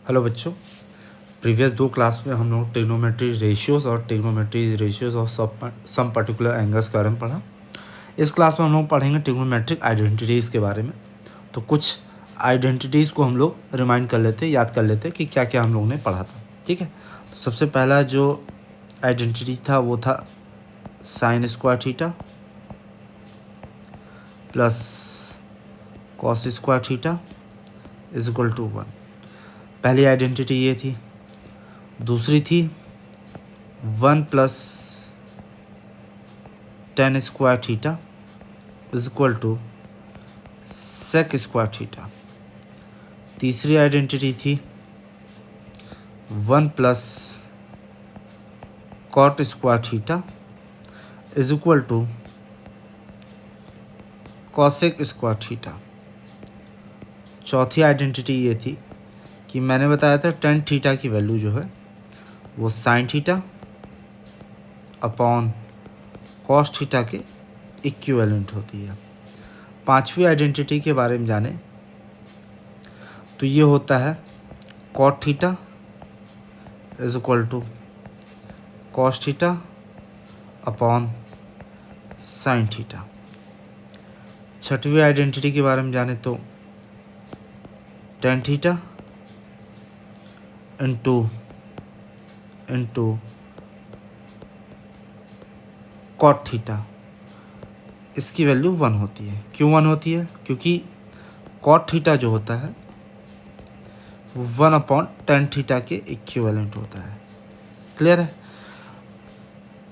Hello बच्चों, previous 2 class में हम लोग ट्रिग्नोमेट्री रेशियोज़ और trigonometry ratios of some particular angles के बारे में पढ़ा। इस क्लास में हम लोग पढ़ेंगे ट्रिग्नोमेट्रिक आइडेंटिटीज़ के बारे में। तो कुछ आइडेंटिटीज़ को हम लोग रिमाइंड कर लेते, याद कर लेते कि क्या क्या हम लोगों ने पढ़ा था। ठीक है, तो सबसे पहला जो आइडेंटिटी था वो था sine square theta plus cos square theta is equal to 1। पहली आइडेंटिटी ये थी। दूसरी थी 1 plus tan square theta is equal to sec square theta. तीसरी आइडेंटिटी थी 1 plus cot square theta is equal to cosec square theta. चौथी identity ये थी कि मैंने बताया था टेन थीटा की वैल्यू जो है वो sign theta upon cos theta के इक्विवेलेंट होती है। पांचवी आइडेंटिटी के बारे में जाने तो ये होता है cot theta is equal to cos theta upon sine theta. छठवीं आइडेंटिटी के बारे में जाने तो tan theta into cot theta, इसकी वैल्यू 1 होती है। क्यों 1 होती है? क्योंकि कॉट थीटा जो होता है वो 1 अपॉन टेन थीटा के इक्विवेलेंट होता है। क्लियर है?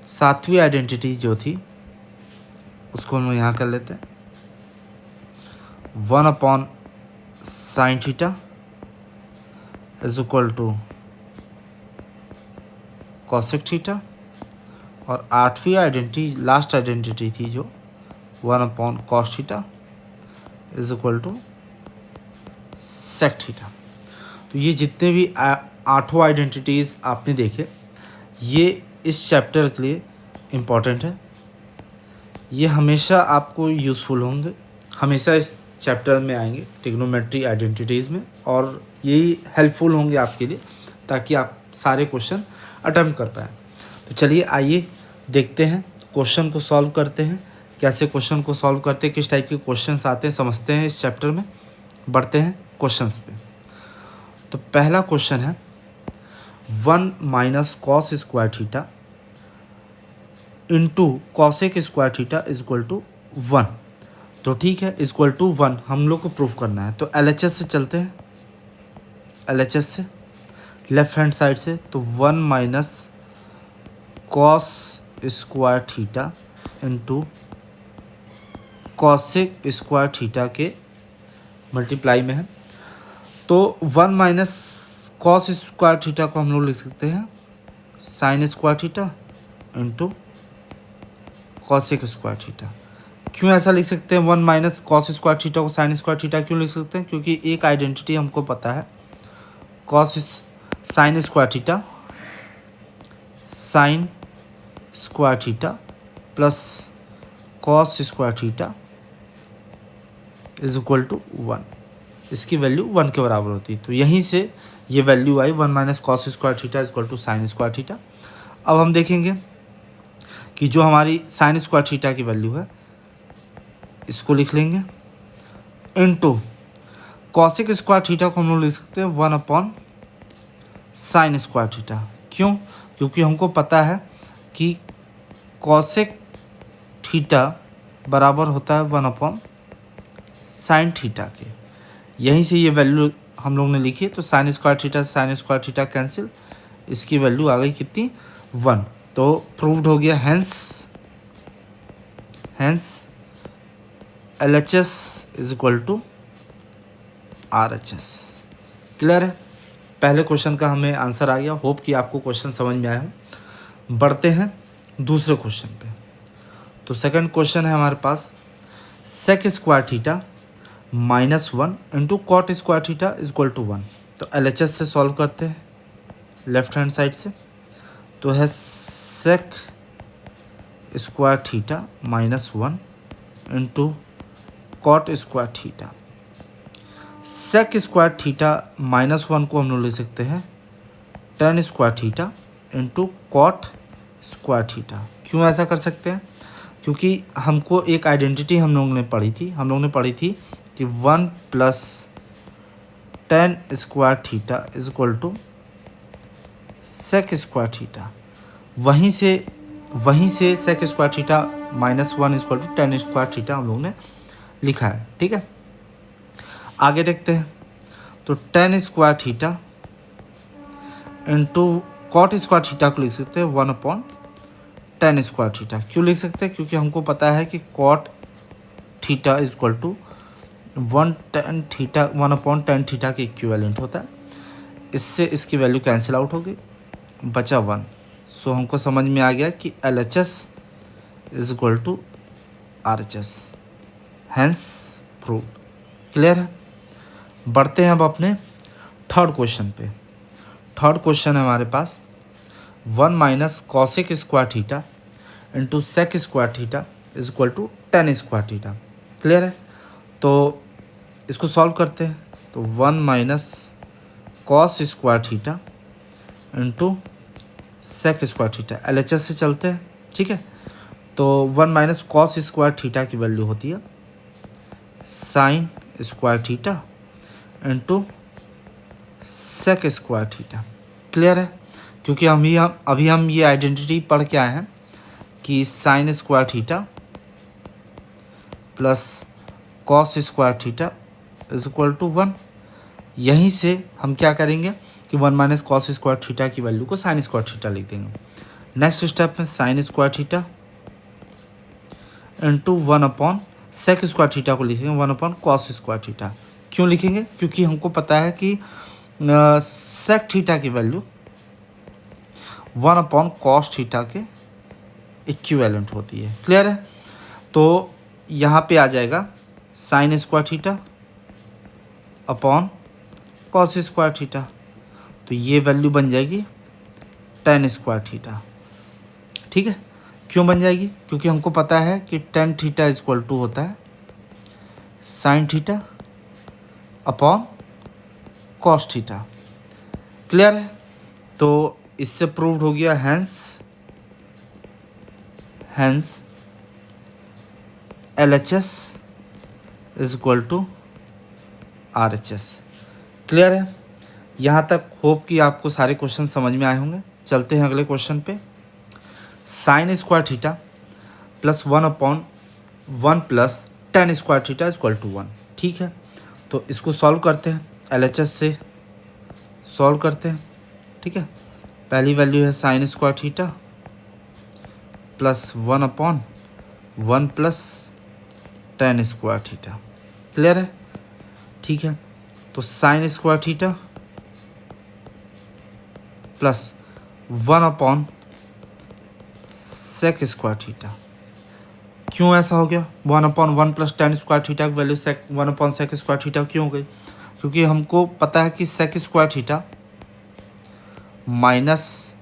सातवीं आइडेंटिटी जो थी उसको हम यहाँ कर लेते हैं 1 upon sine theta is equal to cosec theta. और आठवीं आइडेंटिटी, लास्ट आइडेंटिटी थी जो 1 upon cos theta is equal to sec theta. तो ये जितने भी आठों आइडेंटिटीज़ आपने देखे ये इस चैप्टर के लिए इम्पॉर्टेंट है। ये हमेशा आपको यूज़फुल होंगे, हमेशा इस चैप्टर में आएंगे ट्रिग्नोमेट्री आइडेंटिटीज़ में, और यही हेल्पफुल होंगे आपके लिए ताकि आप सारे क्वेश्चन अटेम्प्ट कर पाएँ। तो चलिए आइए देखते हैं, क्वेश्चन को सॉल्व करते हैं। कैसे क्वेश्चन को सॉल्व करते हैं, किस टाइप के क्वेश्चंस आते हैं, समझते हैं इस चैप्टर में। बढ़ते हैं क्वेश्चंस पे। तो पहला क्वेश्चन है 1 minus cos square theta into cosec square theta is equal to 1। तो ठीक है, इक्वल टू 1 हम लोग को प्रूफ करना है। तो LHS से चलते हैं, LHS से लेफ्ट हैंड साइड से। तो 1 minus cos square theta into cosec square theta के मल्टीप्लाई में है। तो 1 माइनस कॉस स्क्वायर थीटा को हम लोग लिख सकते हैं sine square theta into cosec square theta. क्यों ऐसा लिख सकते हैं? 1 माइनस कॉस स्क्वायर थीटा को साइन स्क्वायर थीटा क्यों लिख सकते हैं? क्योंकि एक आइडेंटिटी हमको पता है, cos sine square theta, sine square theta plus cos square theta is equal to 1। इसकी वैल्यू 1 के बराबर होती है। तो यहीं से ये वैल्यू आई 1 minus cos square theta is equal to sine square theta. अब हम देखेंगे कि जो हमारी साइन स्क्वायर थीटा की वैल्यू है इसको लिख लेंगे इनटू कॉसेक स्क्वायर थीटा को हम लोग लिख सकते हैं 1 अपॉन साइन स्क्वायर थीटा। क्यों? क्योंकि हमको पता है कि कॉसेक थीटा बराबर होता है 1 अपॉन साइन थीटा के। यहीं से ये वैल्यू हम लोग ने लिखी। तो साइन स्क्वायर थीटा कैंसिल, इसकी वैल्यू आ गई कितनी? 1। तो प्रूव्ड हो गया। Hence LHS is equal to RHS। Clear है? पहले क्वेश्चन का हमें आंसर आ गया। होप कि आपको क्वेश्चन समझ में आया हो। बढ़ते हैं दूसरे क्वेश्चन पे। तो सेकंड क्वेश्चन है हमारे पास sec square theta minus 1 into cot square theta is equal to 1। तो LHS से सॉल्व करते हैं लेफ्ट हैंड साइड से। तो है sec square theta minus 1 into cot square theta. Sec square theta -1 को हम लोग ले सकते हैं tan square theta into cot square theta. क्यों ऐसा कर सकते हैं? क्योंकि हमको एक आइडेंटिटी हम लोगों ने पढ़ी थी कि 1 plus tan square theta is equal to sec square theta. वहीं से sec square theta -1 equal to tan square theta हम लोगों ने लिखा है। ठीक है, आगे देखते हैं। तो tan square theta into cot square theta को लिख सकते हैं 1/tan स्क्वायर थीटा। क्यों लिख सकते हैं? क्योंकि हमको पता है कि cot theta is equal to 1/tan theta के इक्विवेलेंट होता है। इससे इसकी वैल्यू कैंसिल आउट होगी, बचा 1। सो हमको समझ में आ गया कि LHS is equal to RHS, hence prove. Clear है? बढ़ते हैं अब अपने थर्ड क्वेश्चन पे। थर्ड क्वेश्चन है हमारे पास 1 minus cosec square theta into sec square theta is equal to tan square theta. Clear है? तो इसको सॉल्व करते हैं। तो 1 minus cos square theta into sec square theta, LHS से चलते हैं। ठीक है, तो 1 माइनस कॉस स्क्वायर थीटा की वैल्यू होती है sine square theta into sec square theta. Clear है? क्योंकि अभी हम ये आइडेंटिटी पढ़ के आए हैं कि sine square theta plus cos square theta is equal to 1। यहीं से हम क्या करेंगे कि 1 माइनस कॉस स्क्वायर थीटा की वैल्यू को साइन स्क्वायर थीटा लिख देंगे। नेक्स्ट स्टेप में sine square theta into 1 sec square theta को लिखेंगे 1 कॉस स्क्वायर थीटा। क्यों लिखेंगे? क्योंकि हमको पता है कि सेक थीटा की वैल्यू 1 कॉस थीटा के इक्विवेलेंट होती है। क्लियर है? तो यहाँ पे आ जाएगा sine square theta upon cos square theta. तो ये वैल्यू बन जाएगी tan स्क्वायर थीटा। ठीक है, क्यों बन जाएगी? क्योंकि हमको पता है कि tan theta is equal to होता है sine theta upon cos theta. Clear है? तो इससे प्रूव्ड हो गया hence LHS is equal to RHS। Clear है? यहाँ तक होप कि आपको सारे क्वेश्चन समझ में आए होंगे। चलते हैं अगले क्वेश्चन पे। Sine square theta plus 1/1 plus tan square theta is equal to 1। ठीक है, तो इसको सॉल्व करते हैं, LHS से सॉल्व करते हैं। ठीक है, पहली वैल्यू है sine square theta plus 1/1 plus tan square theta. Clear है? ठीक है, तो sine square theta plus 1 sec square theta. क्यों ऐसा हो गया? 1/1 प्लस tan स्क्वायर थीटा की वैल्यू 1 सेक स्क्वायर थीटा क्यों हो गई? क्योंकि हमको पता है कि sec square theta minus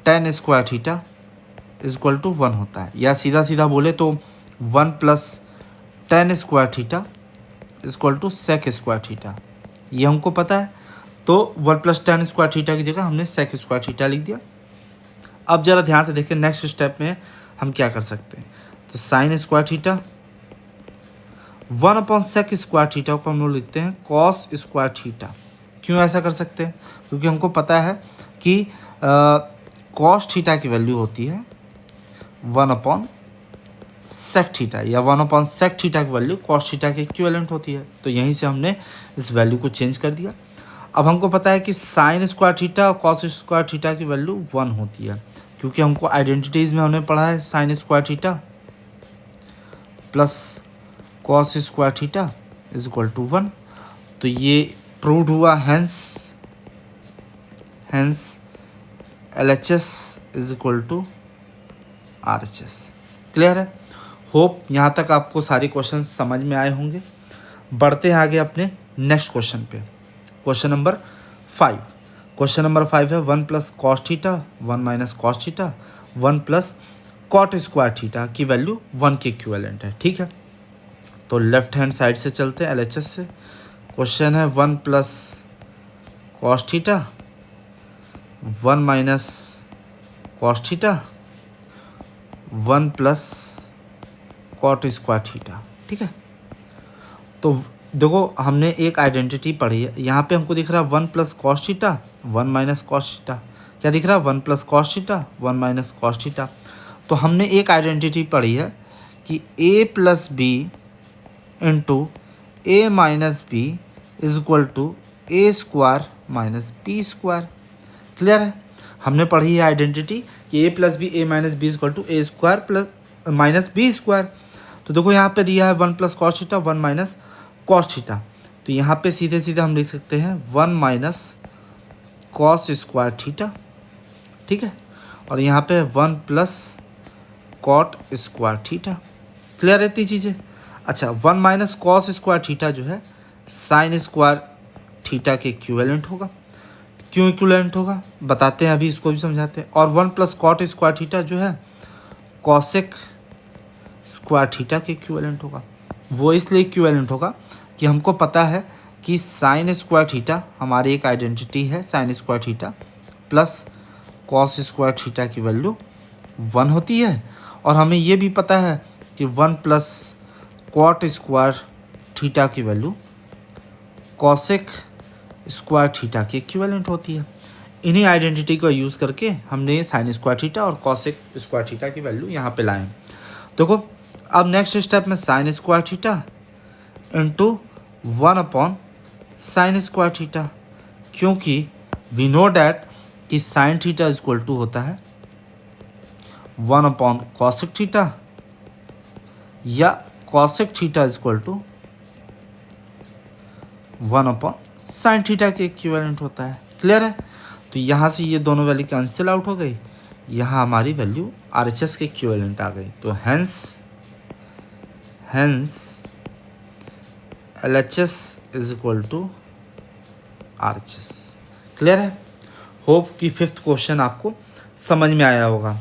tan square theta is equal to 1 होता है, या सीधा बोले तो 1 plus tan square theta is equal to sec square theta. ये हमको पता है, तो 1 प्लस tan स्क्वायर थीटा की जगह हमने सेक स्क्वायर थीटा लिख दिया। अब जरा ध्यान से देखिए, नेक्स्ट स्टेप में हम क्या कर सकते हैं। तो साइन स्क्वायर थीटा 1/सेक स्क्वायर थीटा को हम लोग लिखते हैं कॉस स्क्वायर थीटा। क्यों ऐसा कर सकते हैं? क्योंकि हमको पता है कि कॉस थीटा की वैल्यू होती है 1/सेक थीटा, या 1/सेक थीटा की वैल्यू कॉस थीटा के इक्विवेलेंट होती है। तो यहीं से हमने इस वैल्यू को चेंज कर दिया। अब हमको पता है कि साइन स्क्वायर थीटा और कॉस स्क्वायर थीटा की वैल्यू 1 होती है, क्योंकि हमको आइडेंटिटीज़ में हमने पढ़ा है sine square theta plus cos square theta is equal to 1। तो ये प्रूव्ड हुआ, hence LHS is equal to RHS। Clear है? होप यहाँ तक आपको सारे क्वेश्चन समझ में आए होंगे। बढ़ते हैं आगे अपने नेक्स्ट क्वेश्चन पे। Question number 5। क्वेश्चन नंबर 5 है 1 plus cos theta 1 minus cos theta 1 plus cot square theta की वैल्यू 1 के इक्विवेलेंट है। ठीक है, तो लेफ्ट हैंड साइड से चलते हैं LHS से। क्वेश्चन है 1 plus cos theta 1 minus cos theta 1 plus cot square theta. ठीक है, तो देखो हमने एक आइडेंटिटी पढ़ी है, यहाँ पे हमको दिख रहा है 1 plus cos theta 1 minus cos theta. क्या दिख रहा है? 1 plus cos theta 1 minus cos theta. तो हमने एक आइडेंटिटी पढ़ी है कि a plus b into a minus b is equal to a square minus B square. Clear है? हमने पढ़ी है आइडेंटिटी कि a plus b a minus b is equal to a square plus minus B square. तो देखो यहाँ पे दिया है 1 plus cos theta 1 minus cos theta, तो यहाँ पे सीधे सीधे हम लिख सकते हैं 1 माइनस कॉस स्क्वायर थीटा। ठीक है, और यहाँ पे 1 plus cot square theta. Clear रहती चीज़ें? अच्छा, 1 माइनस कॉस स्क्वायर थीटा जो है साइन स्क्वायर थीटा के इक्विवेलेंट होगा। क्यों इक्विवेलेंट होगा बताते हैं, अभी इसको भी समझाते हैं। और 1 प्लस कॉट स्क्वायर थीटा जो है कॉसेक स्क्वायर थीटा के इक्विवेलेंट होगा। वो इसलिए इक्विवेलेंट होगा कि हमको पता है कि साइन स्क्वायर थीटा हमारी एक आइडेंटिटी है, sine square theta plus cos square theta की वैल्यू 1 होती है। और हमें ये भी पता है कि 1 प्लस कॉट स्क्वायर थीटा की वैल्यू कॉसेक स्क्वायर थीटा के इक्विवेलेंट होती है। इन्हीं आइडेंटिटी को यूज़ करके हमने साइन स्क्वायर थीटा और कॉसेक स्क्वायर थीटा की वैल्यू यहाँ पे लाए। देखो अब नेक्स्ट स्टेप में sine square theta into 1 upon sine square theta, क्योंकि वी नो डैट कि sine theta is equal to होता है 1 अपॉन कॉसेक थीटा या cosec theta is equal to 1 upon sine theta के इक्विवेलेंट होता है। क्लियर है? तो यहाँ से ये दोनों वैल्यू कैंसिल आउट हो गई, यहाँ हमारी वैल्यू RHS के इक्विवेलेंट आ गई। तो hence LHS is equal to RHS। Clear है? होप कि 5th क्वेश्चन आपको समझ में आया होगा।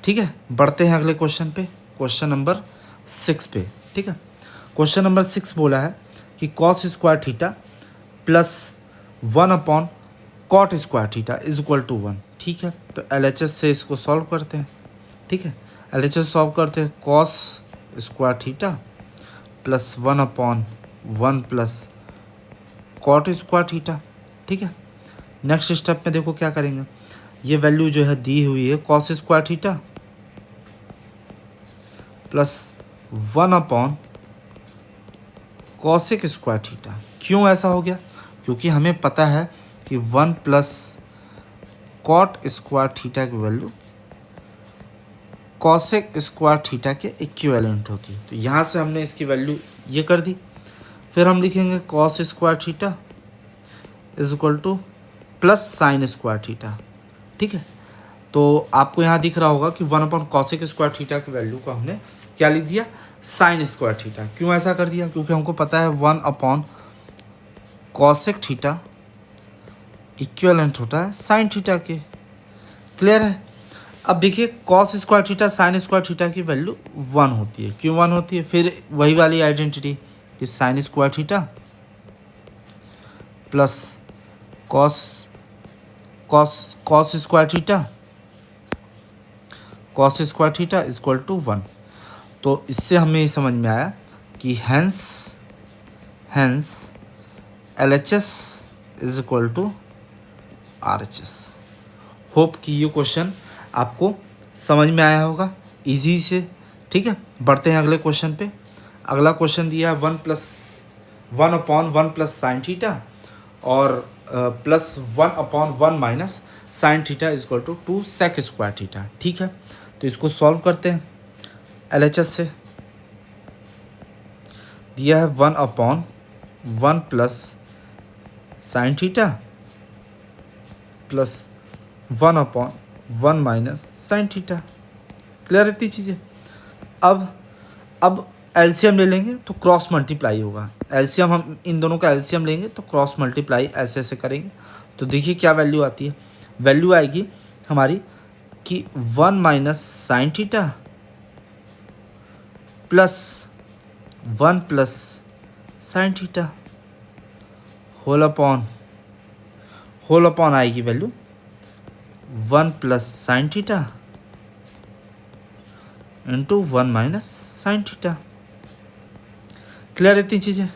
ठीक है, बढ़ते हैं अगले क्वेश्चन पे, क्वेश्चन नंबर 6 पे। ठीक है, क्वेश्चन नंबर 6 बोला है कि cos square theta plus 1 upon cot square theta is equal to 1। ठीक है, तो LHS से इसको सॉल्व करते हैं। ठीक है, LHS सॉल्व करते हैं, cos square theta plus 1 upon 1 plus cot square theta. ठीक है, नेक्स्ट स्टेप में देखो क्या करेंगे, ये वैल्यू जो है दी हुई है cos square theta plus 1 upon cosec square theta. क्यों ऐसा हो गया? क्योंकि हमें पता है कि 1 प्लस कॉट स्क्वायर थीटा की वैल्यू कॉसेक स्क्वायर थीटा के इक्विवेलेंट होती है। तो यहाँ से हमने इसकी वैल्यू ये कर दी। फिर हम लिखेंगे cos square theta is equal two plus sine square theta. ठीक है, तो आपको यहाँ दिख रहा होगा कि 1 अपॉन कॉसेक स्क्वायर थीटा की वैल्यू को हमने क्या लिख दिया? Sign square theta. क्यों ऐसा कर दिया? क्योंकि हमको पता है 1 अपॉन कॉसेक थीटा इक्विवेलेंट होता है साइन थीटा के। क्लियर है? अब देखिए cos square theta sine square theta की वैल्यू 1 होती है। क्यों 1 होती है? फिर वही वाली आइडेंटिटी कि sine square theta plus cos square theta is equal to 1। तो इससे हमें ये समझ में आया कि hence LHS is equal to RHS। Hope कि ये क्वेश्चन आपको समझ में आया होगा इजी से। ठीक है, बढ़ते हैं अगले क्वेश्चन पे। अगला क्वेश्चन दिया है 1 अपॉन 1 प्लस साइन थीटा और plus 1 upon 1 minus sine theta is equal to 2 sec square theta. ठीक है, तो इसको सॉल्व करते हैं LHS से। दिया है 1 upon 1 plus sine theta plus 1 upon 1 minus sine theta. Clear रहती चीज़ें? अब एलसीएम ले लेंगे तो क्रॉस मल्टीप्लाई होगा। एलसीएम हम इन दोनों का एलसीएम लेंगे तो क्रॉस मल्टीप्लाई ऐसे ऐसे करेंगे। तो देखिए क्या वैल्यू आती है। वैल्यू आएगी हमारी कि 1 minus sine theta plus 1 plus sine theta. Whole upon आएगी value 1 plus sine theta into 1 minus sine theta. Clear इतनी चीज़ें।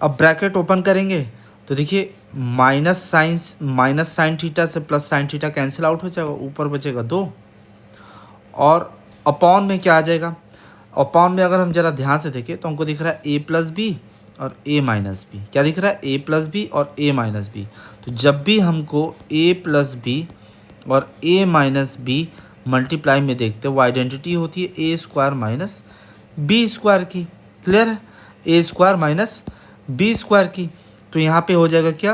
अब ब्रैकेट ओपन करेंगे तो देखिए माइनस साइन थीटा से plus sine theta cancel out हो जाएगा, ऊपर बचेगा 2 और अपॉन में क्या आ जाएगा। अपॉन में अगर हम जरा ध्यान से देखें तो हमको दिख रहा है ए प्लस बी और ए माइनस बी। क्या दिख रहा है? ए प्लस बी और ए माइनस बी। तो जब भी हमको ए प्लस बी और ए माइनस बी मल्टीप्लाई में देखते हैं वो आइडेंटिटी होती है ए स्क्वायर माइनस बी स्क्वायर की। क्लियर है? ए स्क्वायर माइनस बी स्क्वायर की। तो यहाँ पे हो जाएगा क्या,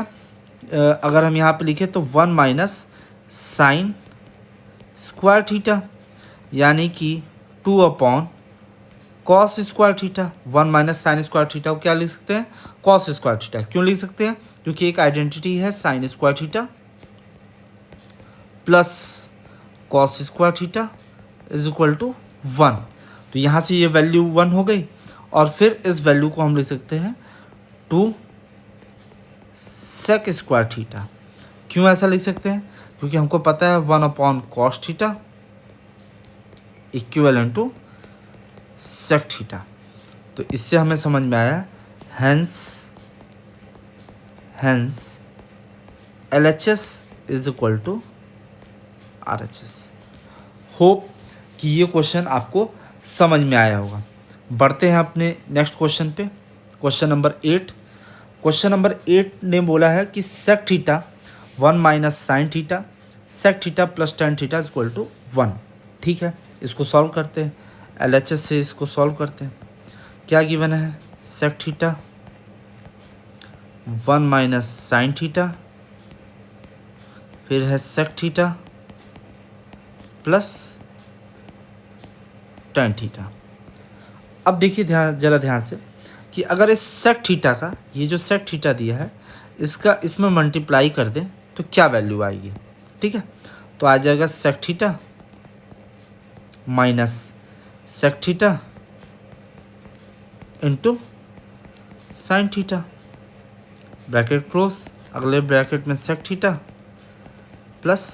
अगर हम यहाँ पे लिखें तो 1 माइनस साइन स्क्वायर थीटा यानी कि 2 upon cos square theta. 1 minus sine square theta को क्या लिख सकते हैं? Cos square theta. क्यों लिख सकते हैं? क्योंकि एक आइडेंटिटी है sine square theta plus cos square theta is equal to 1। तो यहाँ से ये वैल्यू 1 हो गई और फिर इस वैल्यू को हम लिख सकते हैं 2 सेक स्क्वायर थीटा। क्यों ऐसा लिख सकते हैं? क्योंकि हमको पता है 1 upon cos theta equivalent to sec theta. तो इससे हमें समझ में आया hence LHS is equal to RHS। Hope कि ये क्वेश्चन आपको समझ में आया होगा। बढ़ते हैं अपने नेक्स्ट क्वेश्चन पे। Question number 8। क्वेश्चन नंबर 8 ने बोला है कि sec theta 1 minus sine theta sec theta plus tan theta is equal to 1। ठीक है, इसको सॉल्व करते हैं। LHS से इसको सॉल्व करते हैं। क्या गिवन है? Sec theta 1 minus sine theta, फिर है sec theta plus tan theta. अब देखिए जरा ध्यान से कि अगर इस सेक थीटा का, ये जो सेक थीटा दिया है इसका इसमें मल्टीप्लाई कर दें तो क्या वैल्यू आएगी? ठीक है, तो आ जाएगा sec theta minus sec theta into sine theta, bracket close, अगले ब्रैकेट में sec theta plus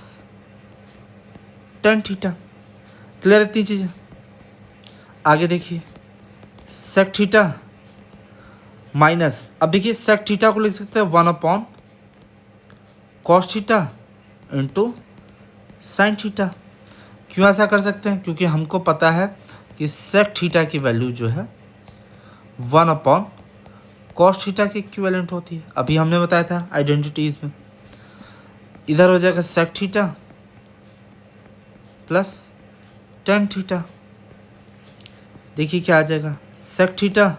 tan theta. Clear इतनी चीज़ें। आगे देखिए सेक थीटा माइनस, अब देखिए सेक थीटा को लिख सकते हैं 1 upon cos theta into sine theta. क्यों ऐसा कर सकते हैं? क्योंकि हमको पता है कि सेक थीटा की वैल्यू जो है 1 अपॉन कॉस थीटा के इक्विवेलेंट होती है। अभी हमने बताया था आइडेंटिटीज में। इधर हो जाएगा sec theta plus tan theta. देखिए क्या आ जाएगा, सेक थीटा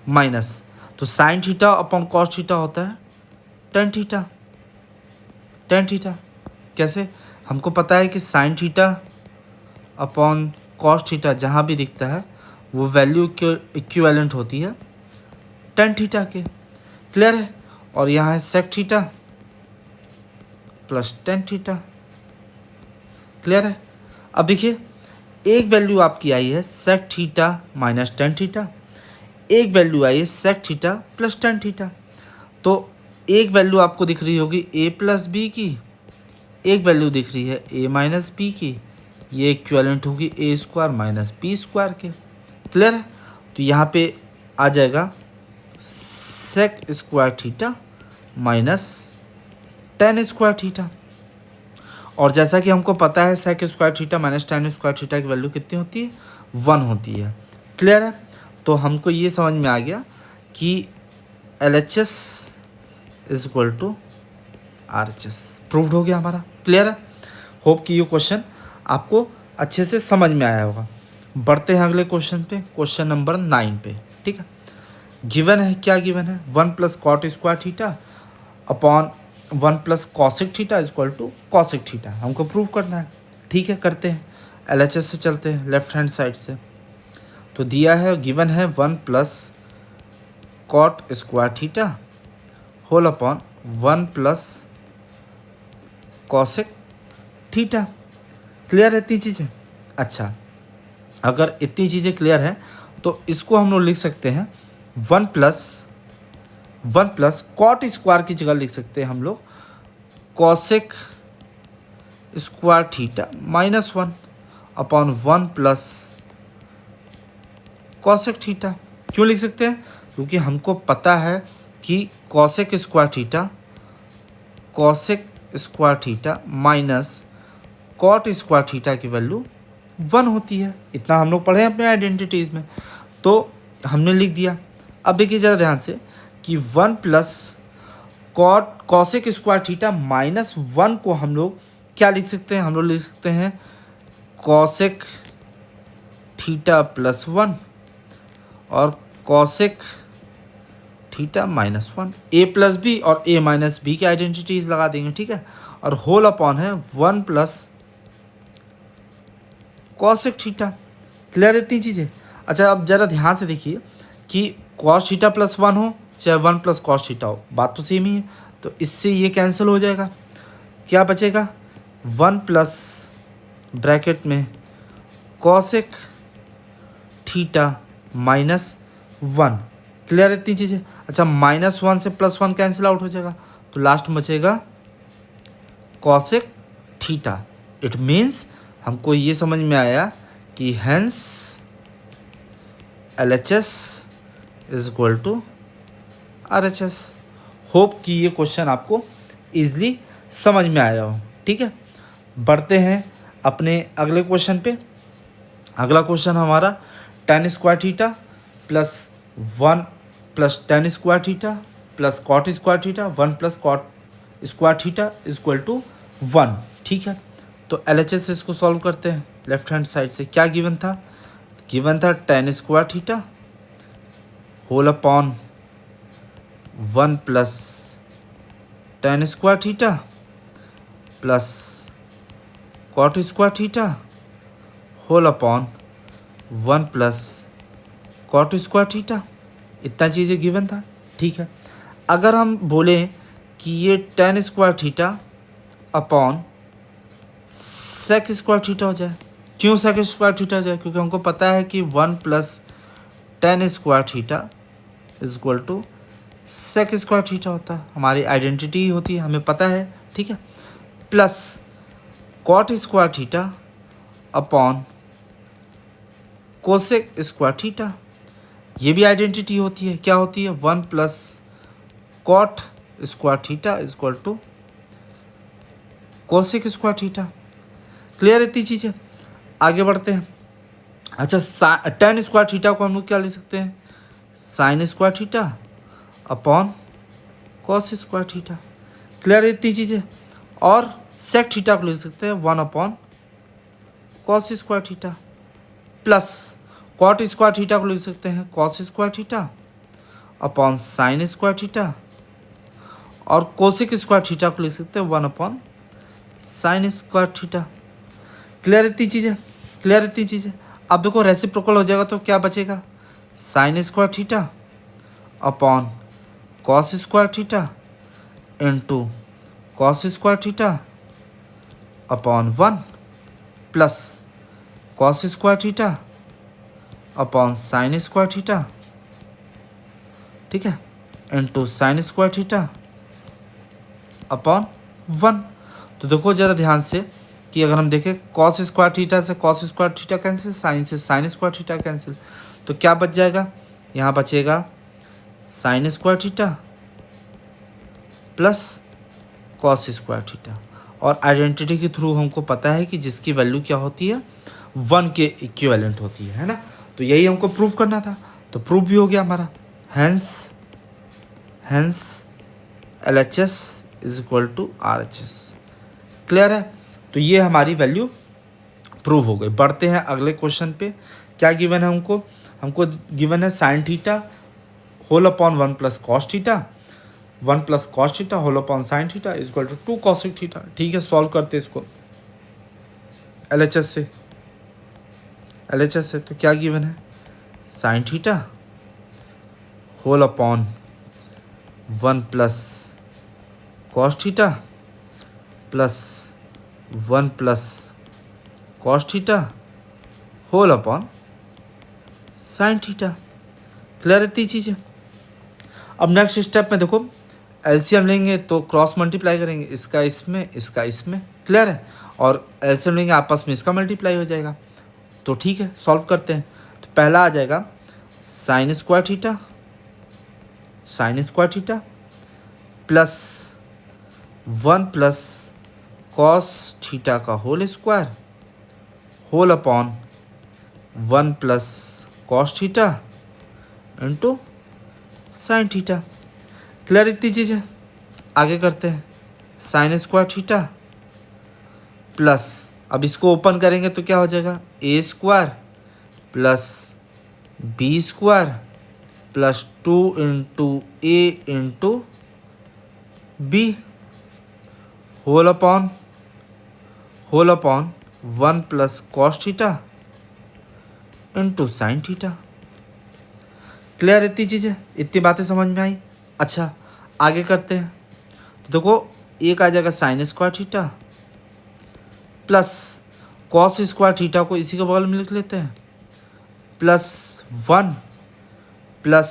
माइनस, तो sine theta upon cos theta होता है टेन थीटा। टेन थीटा कैसे? हमको पता है कि sine theta upon cos theta जहाँ भी दिखता है वो वैल्यू इक्विवेलेंट होती है टेन थीटा के। क्लियर है? और यहाँ है sec theta plus tan theta. Clear है? अब देखिए एक वैल्यू आपकी आई है sec theta minus tan theta, एक वैल्यू आई है sec theta plus tan theta. तो एक वैल्यू आपको दिख रही होगी ए प्लस बी की, एक वैल्यू दिख रही है ए माइनस बी की। ये इक्विवेलेंट होगी a square minus B square के। क्लियर है? तो यहाँ पे आ जाएगा sec square theta minus tan square theta. और जैसा कि हमको पता है sec square theta minus tan square theta की वैल्यू कितनी होती है? 1 होती है। क्लियर है? तो हमको ये समझ में आ गया कि LHS is equal to RHS। Proved हो गया हमारा। क्लियर है? होप कि ये क्वेश्चन आपको अच्छे से समझ में आया होगा। बढ़ते हैं अगले क्वेश्चन पे, क्वेश्चन नंबर 9 पे। ठीक है, गिवन है, क्या गिवन है? 1 plus cot square theta upon 1 plus cosec theta is equal to cosec theta. हमको प्रूव करना है। ठीक है, करते हैं। LHS से चलते हैं, लेफ्ट हैंड साइड से। तो दिया है, गिवन है 1 plus cot square theta whole upon 1 plus cosec theta. Clear है इतनी चीज़ें? अच्छा, अगर इतनी चीज़ें क्लियर है तो इसको हम लोग लिख सकते हैं 1 प्लस 1 प्लस कॉट स्क्वायर की जगह लिख सकते हैं हम लोग cosec square theta minus 1 upon 1 plus cosec theta. क्यों लिख सकते हैं? क्योंकि हमको पता है कि cosec square theta minus cot square theta की वैल्यू 1 होती है। इतना हम लोग पढ़े हैं अपने आइडेंटिटीज़ में, तो हमने लिख दिया। अब देखिए ज़रा ध्यान से कि 1 plus cosec square theta minus 1 को हम लोग क्या लिख सकते हैं? हम लोग लिख सकते हैं कॉसेक थीटा प्लस 1 और कॉसेक थीटा माइनस 1। ए प्लस बी और ए माइनस बी की आइडेंटिटीज लगा देंगे, ठीक है। और होल अपॉन है 1 प्लस कॉसेक थीटा। क्लियर इतनी चीज़ें? अच्छा, अब ज़रा ध्यान से देखिए कि कॉस थीटा प्लस 1 हो चाहे 1 प्लस कॉस थीटा हो, बात तो सेम ही है। तो इससे ये कैंसिल हो जाएगा, क्या बचेगा? 1 प्लस ब्रैकेट में कॉसेक थीटा माइनस 1। क्लियर इतनी चीज़ें? अच्छा, -1 से +1 कैंसिल आउट हो जाएगा, तो लास्ट में बचेगा कॉसेक थीटा। इट मीन्स हमको ये समझ में आया कि hence LHS is equal to RHS। Hope कि ये क्वेश्चन आपको ईजिली समझ में आया हो, ठीक है। बढ़ते हैं अपने अगले क्वेश्चन पे। अगला क्वेश्चन हमारा tan square theta plus 1 plus tan square theta plus cot square theta 1 plus cot square theta is equal to 1, ठीक है। तो LHS से इसको सॉल्व करते हैं। लेफ्ट हैंड साइड से क्या गिवन था? गिवन था tan square theta whole upon 1 plus tan square theta plus cot square theta whole upon 1 plus cot square theta. इतना चीज़ें गिवन था, ठीक है। अगर हम बोलें कि ये tan square theta upon sec square theta हो जाए। क्यों सेक स्क्वायर थीटा हो जाए? क्योंकि हमको पता है कि 1 plus tan square theta is equal to sec square theta होता है। हमारी आइडेंटिटी होती है, हमें पता है, ठीक है। Plus cot square theta upon cosec square theta, ये भी आइडेंटिटी होती है। क्या होती है? 1 plus cot square theta is equal to cosec square theta. Clear इतनी चीज़ें? आगे बढ़ते हैं। अच्छा, tan स्क्वायर थीटा को हम लोग क्या ले सकते हैं? Sine square theta upon cos square theta. Clear इतनी चीज़ें? और सेक थीटा को लिख सकते हैं 1 upon cos square theta plus cot square theta को लिख सकते हैं cos square theta upon sine square theta और कोसेक स्क्वायर थीटा को लिख सकते हैं 1 upon sine square theta. Clear इतनी चीज़ें? क्लियर इतनी चीज़ें? अब देखो रेसिप्रोकल हो जाएगा तो क्या बचेगा? Sine square theta upon cos square theta into cos square theta upon 1 plus cos square theta upon sine square theta, ठीक है, into sine square theta upon 1। तो देखो ज़रा ध्यान से कि अगर हम देखें कॉस स्क्वायर थीटा से cos square theta cancel, sine से साइन स्क्वायर थीटा कैंसिल, तो क्या बच जाएगा? यहाँ बचेगा sine square theta plus cos square theta. और आइडेंटिटी के थ्रू हमको पता है कि जिसकी वैल्यू क्या होती है? 1 के इक्विवेलेंट होती है ना। तो यही हमको प्रूव करना था, तो प्रूव भी हो गया हमारा। Hence LHS is equal to RHS। Clear है? तो ये हमारी वैल्यू प्रूव हो गई। बढ़ते हैं अगले क्वेश्चन पे। क्या गिवन है हमको गिवन है sine theta whole upon 1 plus cos theta 1 plus cos theta whole upon sine theta is equal to 2 cosec theta. ठीक है, सॉल्व करते इसको LHS से। तो क्या गिवन है? Sine theta whole upon 1 plus cos theta plus 1 plus cos theta whole upon sine theta. Clear इतनी चीज़ें? अब नेक्स्ट स्टेप में देखो, एलसीएम लेंगे तो क्रॉस मल्टीप्लाई करेंगे, इसका इसमें, इसका इसमें, क्लियर है, और एलसीएम लेंगे आपस में, इसका मल्टीप्लाई हो जाएगा। तो ठीक है, सॉल्व करते हैं। तो पहला आ जाएगा sine square theta, sine square theta plus 1 plus cos theta का whole square whole upon 1 plus cos theta into sine theta. Clear इतनी चीज़ है। आगे करते हैं, साइन स्क्वायर थीटा प्लस, अब इसको ओपन करेंगे तो क्या हो जाएगा, A square plus B square plus 2 into A into B whole upon 1 plus cos theta into sine theta. Clear इतनी चीज़ है, इतनी बातें समझ में आई। अच्छा आगे करते हैं, तो देखो एक आ जाएगा sine square theta plus cos square theta को इसी के बगल में लिख लेते हैं, plus 1 plus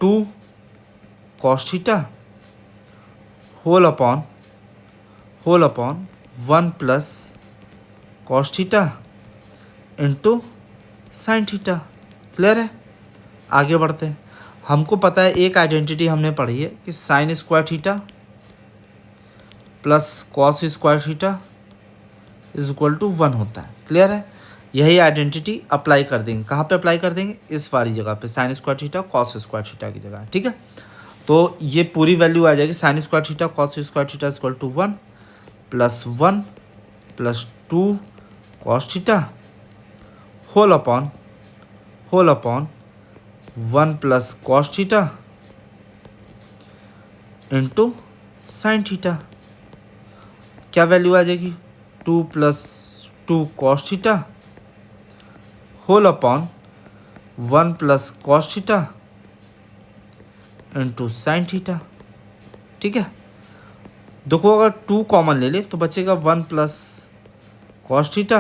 2 cos theta whole upon 1 plus cos theta into sine theta. Clear है। आगे बढ़ते हैं। हमको पता है एक आइडेंटिटी हमने पढ़ी है कि sine square theta plus cos square theta is equal to 1 होता है। क्लियर है। यही आइडेंटिटी अप्लाई कर देंगे। कहाँ पे अप्लाई कर देंगे, इस वाली जगह पे, sine square theta cos square theta की जगह। ठीक है, तो ये पूरी वैल्यू आ जाएगी sine square theta cos square theta is equal to 1 plus 1 plus 2 cos theta whole upon 1 plus cos theta into sine theta. क्या वैल्यू आ जाएगी, 2 plus 2 cos theta whole upon 1 plus cos theta into sine theta. ठीक है, देखो अगर 2 common ले ले तो बचेगा 1 plus cos theta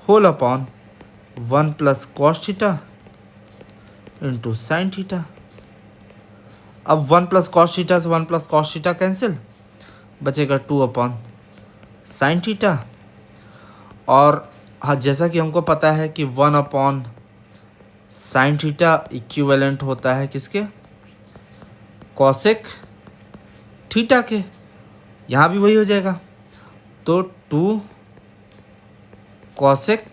whole upon 1 plus cos theta into sine theta. अब 1 प्लस कॉस थीटा से 1 प्लस कॉस थीटा कैंसिल, बचेगा 2 अपॉन साइन थीटा। और हाँ, जैसा कि हमको पता है कि 1 अपॉन साइन थीटा इक्विवेलेंट होता है किसके, कॉसेक थीटा के। यहाँ भी वही हो जाएगा, तो 2 कॉसेक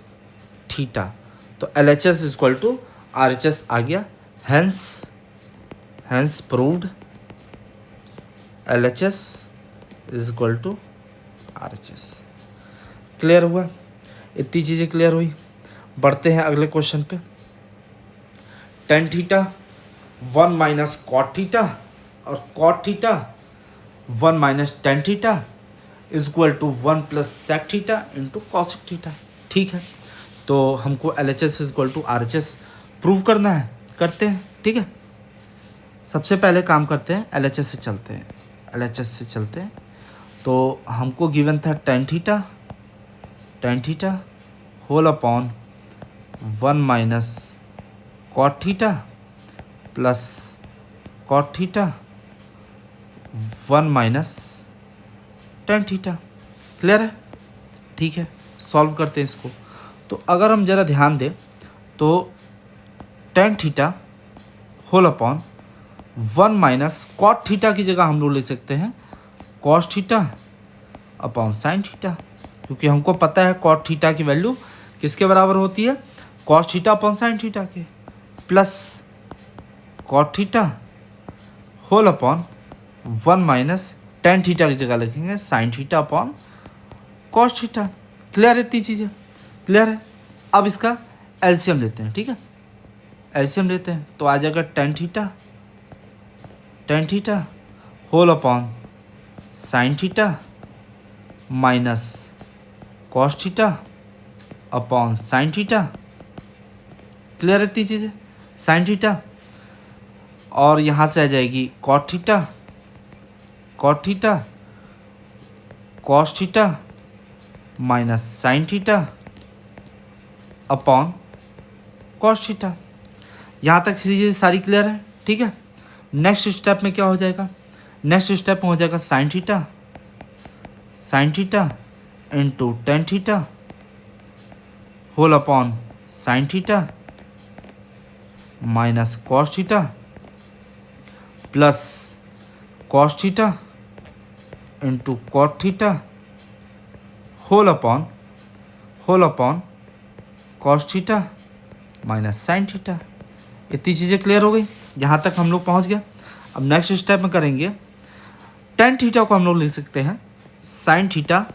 थीटा, तो LHS is equal to RHS आ गया। Hence proved LHS is equal to RHS। Clear हुआ, इतनी चीज़ें क्लियर हुई। बढ़ते हैं अगले क्वेश्चन पे। Tan theta 1 minus cot theta और cot theta 1 minus tan theta is equal to 1 plus sec theta into cosec theta. ठीक है, तो हमको LHS is equal to RHS prove करना है, करते हैं। ठीक है, सबसे पहले काम करते हैं LHS से चलते हैं, LHS से चलते हैं। तो हमको गिवन था tan theta whole upon 1 minus cot theta plus cot theta 1 minus tan theta. Clear है। ठीक है, सॉल्व करते हैं इसको। तो अगर हम ज़रा ध्यान दें तो tan theta whole upon 1 minus cot theta की जगह हम लोग ले सकते हैं cos theta upon sine theta, क्योंकि हमको पता है कॉट थीटा की वैल्यू किसके बराबर होती है, cos theta upon sine theta के, plus cot theta whole upon 1 minus tan theta की जगह लिखेंगे sine theta upon cos theta. Clear है, इतनी चीज़ें क्लियर है। अब इसका एलसीएम लेते हैं। ठीक है, एलसीएम लेते हैं तो आ जाएगा tan theta whole upon sine theta minus cos theta upon sine theta. Clear है इतनी चीज़ें, साइन थीटा, और यहाँ से आ जाएगी cot theta cos theta minus sine theta upon cos theta. यहाँ तक चीज़ें सारी क्लियर है, ठीक है। नेक्स्ट स्टेप में क्या हो जाएगा, नेक्स्ट स्टेप में हो जाएगा sine theta into tan theta whole upon sine theta minus cos theta plus cos theta into cot theta whole upon cos theta minus sine theta. इतनी चीज़ें क्लियर हो गई, यहाँ तक हम लोग पहुँच गए। अब नेक्स्ट स्टेप में करेंगे, टेन थीटा को हम लोग लिख सकते हैं साइन थीटा,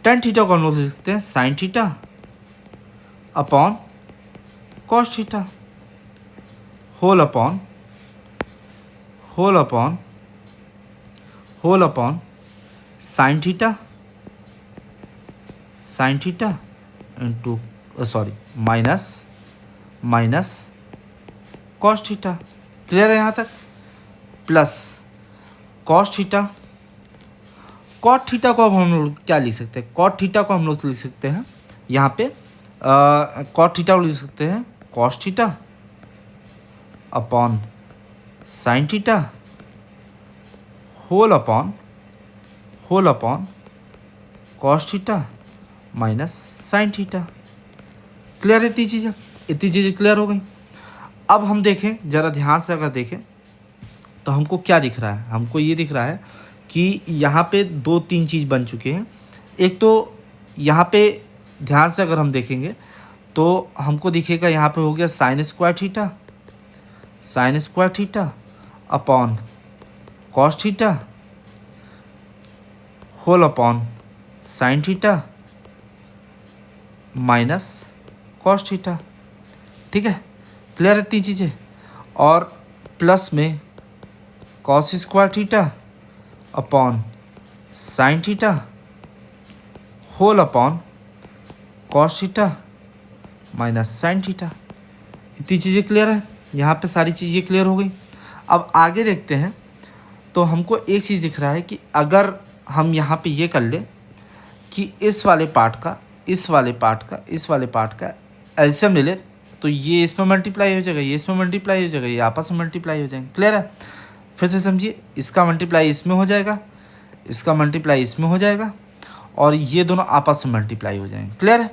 टेन थीटा को हम लोग लिख सकते हैं sine theta upon cos theta whole upon sine theta into minus cos theta. Clear है यहाँ तक? Plus cos theta, cot theta को अब हम लोग क्या लिख सकते हैं, कॉट थीटा को हम लोग लिख सकते हैं यहाँ पे कॉट थीटा को लिख सकते हैं cos theta upon sine theta whole upon cos theta minus sine theta. Clear है? इतनी चीज़ें क्लियर हो गई। अब हम देखें, ज़रा ध्यान से अगर देखें तो हमको क्या दिख रहा है, हमको ये दिख रहा है कि यहाँ पे दो तीन चीज़ बन चुके हैं। एक तो यहाँ पे ध्यान से अगर हम देखेंगे तो हमको दिखेगा यहाँ पे हो गया sine square theta upon cos theta whole upon sine theta minus cos theta. ठीक है, क्लियर है इतनी चीज़ें। और प्लस में cos square theta upon sine theta whole upon cos theta minus sine theta. इतनी चीज़ें क्लियर है, यहाँ पे सारी चीज़ें क्लियर हो गई। अब आगे देखते हैं तो हमको एक चीज़ दिख रहा है कि अगर हम यहाँ पे ये कर ले कि इस वाले पार्ट का एलसीएम ले ले तो ये इसमें मल्टीप्लाई हो जाएगा, ये इसमें मल्टीप्लाई हो जाएगा, ये आपस में मल्टीप्लाई हो जाएंगे। क्लियर है? फिर से समझिए, इसका मल्टीप्लाई इसमें हो जाएगा, इसका मल्टीप्लाई इसमें हो जाएगा और ये दोनों आपस में मल्टीप्लाई हो जाएंगे। क्लियर है?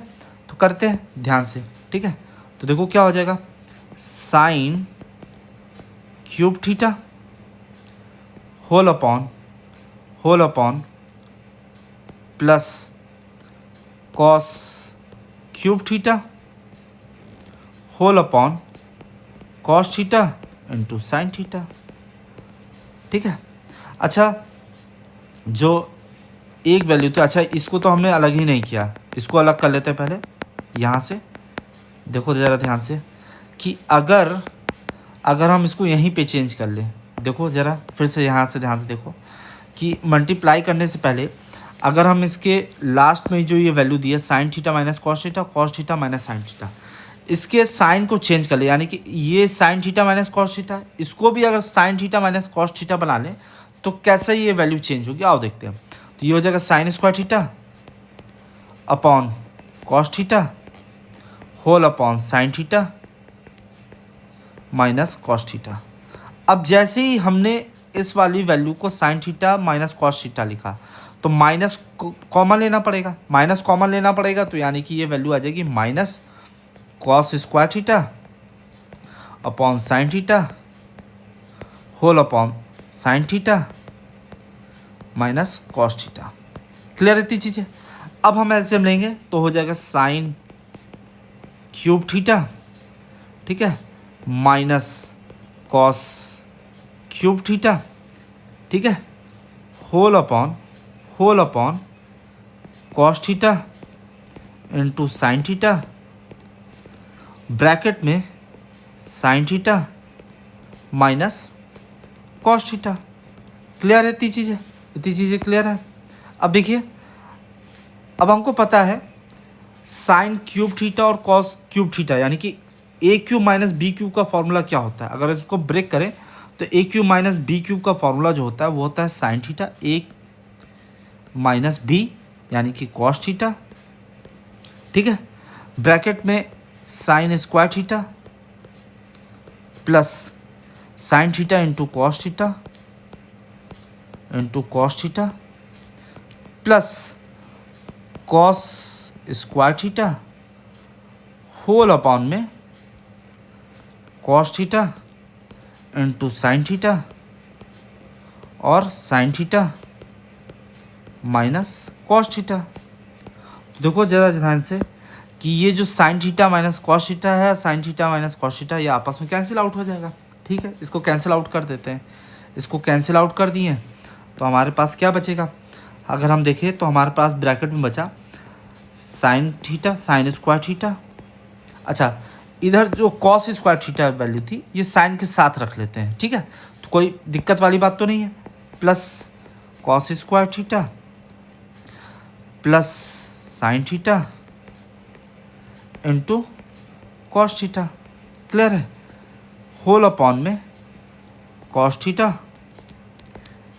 तो करते हैं ध्यान से। ठीक है, तो देखो क्या हो जाएगा, sine cube theta whole upon plus cos cube theta whole upon cos theta into sine theta. ठीक है, अच्छा जो एक वैल्यू थी, अच्छा इसको तो हमने अलग ही नहीं किया, इसको अलग कर लेते हैं पहले। यहाँ से देखो ज़रा ध्यान से कि अगर हम इसको यहीं पे चेंज कर लें, देखो ज़रा फिर से यहाँ से ध्यान से देखो कि मल्टीप्लाई करने से पहले अगर हम इसके लास्ट में जो ये वैल्यू दी है sine theta minus cos theta minus sine theta, इसके साइन को चेंज कर ले, यानी कि ये sign theta minus cos theta, इसको भी अगर sign theta minus cos theta बना लें तो कैसे ये वैल्यू चेंज होगी, आओ देखते हैं। तो ये हो जाएगा sine square theta upon cos theta whole upon sine theta minus cos theta. अब जैसे ही हमने इस वाली वैल्यू को sine theta minus cos theta लिखा तो माइनस कॉमन लेना पड़ेगा, तो यानी कि ये वैल्यू आ जाएगी minus cos square theta upon sine theta whole upon sine theta minus cos theta. Clear इतनी चीज़ें। अब हम एलसीएम लेंगे तो हो जाएगा साइन क्यूब थीटा, ठीक है, माइनस कॉस क्यूब थीटा, ठीक है, whole upon cos theta into sine theta bracket में sine theta minus cos theta. Clear है इतनी चीज़ें क्लियर है। अब देखिए, अब हमको पता है साइन क्यूब थीटा और कॉस क्यूब थीटा, यानी कि A cube minus B cube का फॉर्मूला क्या होता है। अगर इसको ब्रेक करें तो A cube minus B cube का फॉर्मूला जो होता है वो होता है sine theta A minus B, यानी कि कॉस थीटा, ठीक है, ब्रैकेट में sine square theta plus sine theta into cos theta plus cos square theta whole upon में cos theta into sine theta और sine theta minus cos theta. तो देखो ज़रा ध्यान से कि ये जो sine theta minus cos theta है, sine theta minus cos theta, ये आपस में कैंसिल आउट हो जाएगा। ठीक है, इसको कैंसिल आउट कर देते हैं। इसको कैंसिल आउट कर दिए तो हमारे पास क्या बचेगा, अगर हम देखें तो हमारे पास ब्रैकेट में बचा sine theta sine square theta. अच्छा, इधर जो कॉस स्क्वायर थीटा वैल्यू थी ये साइन के साथ रख लेते हैं। ठीक है, तो कोई दिक्कत वाली बात तो नहीं है। Plus cos square theta plus sine theta into cos theta, clear है, होल अपॉन में cos theta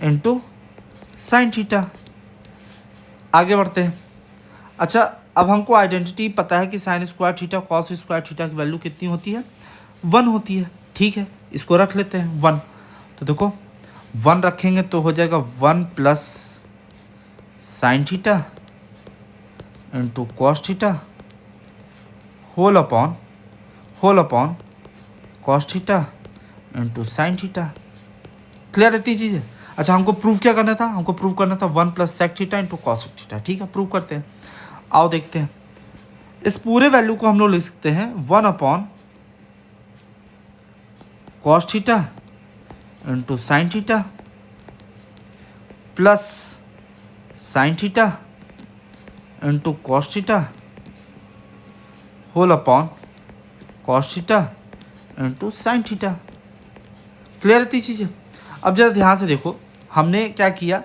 into sine theta. आगे बढ़ते हैं। अच्छा, अब हमको आइडेंटिटी पता है कि sine square theta cos square theta की वैल्यू कितनी होती है, 1 होती है। ठीक है, इसको रख लेते हैं 1। तो देखो 1 रखेंगे तो हो जाएगा 1 plus sine theta into cos theta whole upon cos theta into sine theta. Clear रहती चीज़ है। अच्छा, हमको प्रूव क्या करना था, हमको प्रूव करना था 1 plus sec theta into cos theta. ठीक है, प्रूव करते हैं। आओ देखते हैं। इस पूरे वैल्यू को हम लोग लिख सकते हैं 1 upon cos theta into sine theta plus sine theta into cos theta whole upon cos theta into sine theta. Clear रहती चीज़ें। अब जरा ध्यान से देखो, हमने क्या किया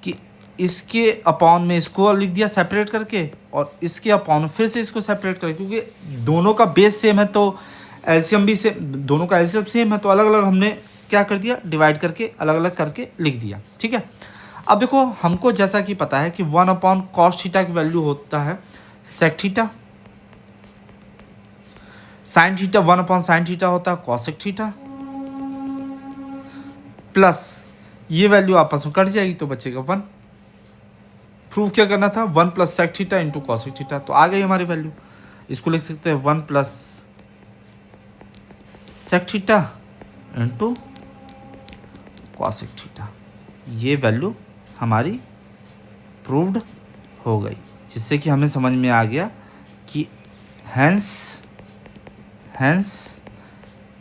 कि इसके अपॉन में इसको लिख दिया सेपरेट करके, और इसके अपॉन फिर से इसको सेपरेट करके, क्योंकि दोनों का बेस सेम है तो एलसीएम भी सेम, दोनों का एलसीएम सेम है तो अलग अलग हमने क्या कर दिया, डिवाइड करके अलग अलग करके लिख दिया। ठीक है, अब देखो हमको जैसा कि पता है कि 1 अपॉन कॉस थीटा की वैल्यू होता है sec theta, sine theta 1 upon sine theta होता है कॉसेक थीटा, प्लस ये वैल्यू आपस में कट जाएगी तो बचेगा 1। प्रूव क्या करना था, 1 plus sec theta into cosec theta. तो आ गई हमारी वैल्यू। इसको लिख सकते हैं 1 plus sec theta into cosec theta. ये वैल्यू हमारी प्रूव्ड हो गई, जिससे कि हमें समझ में आ गया कि hence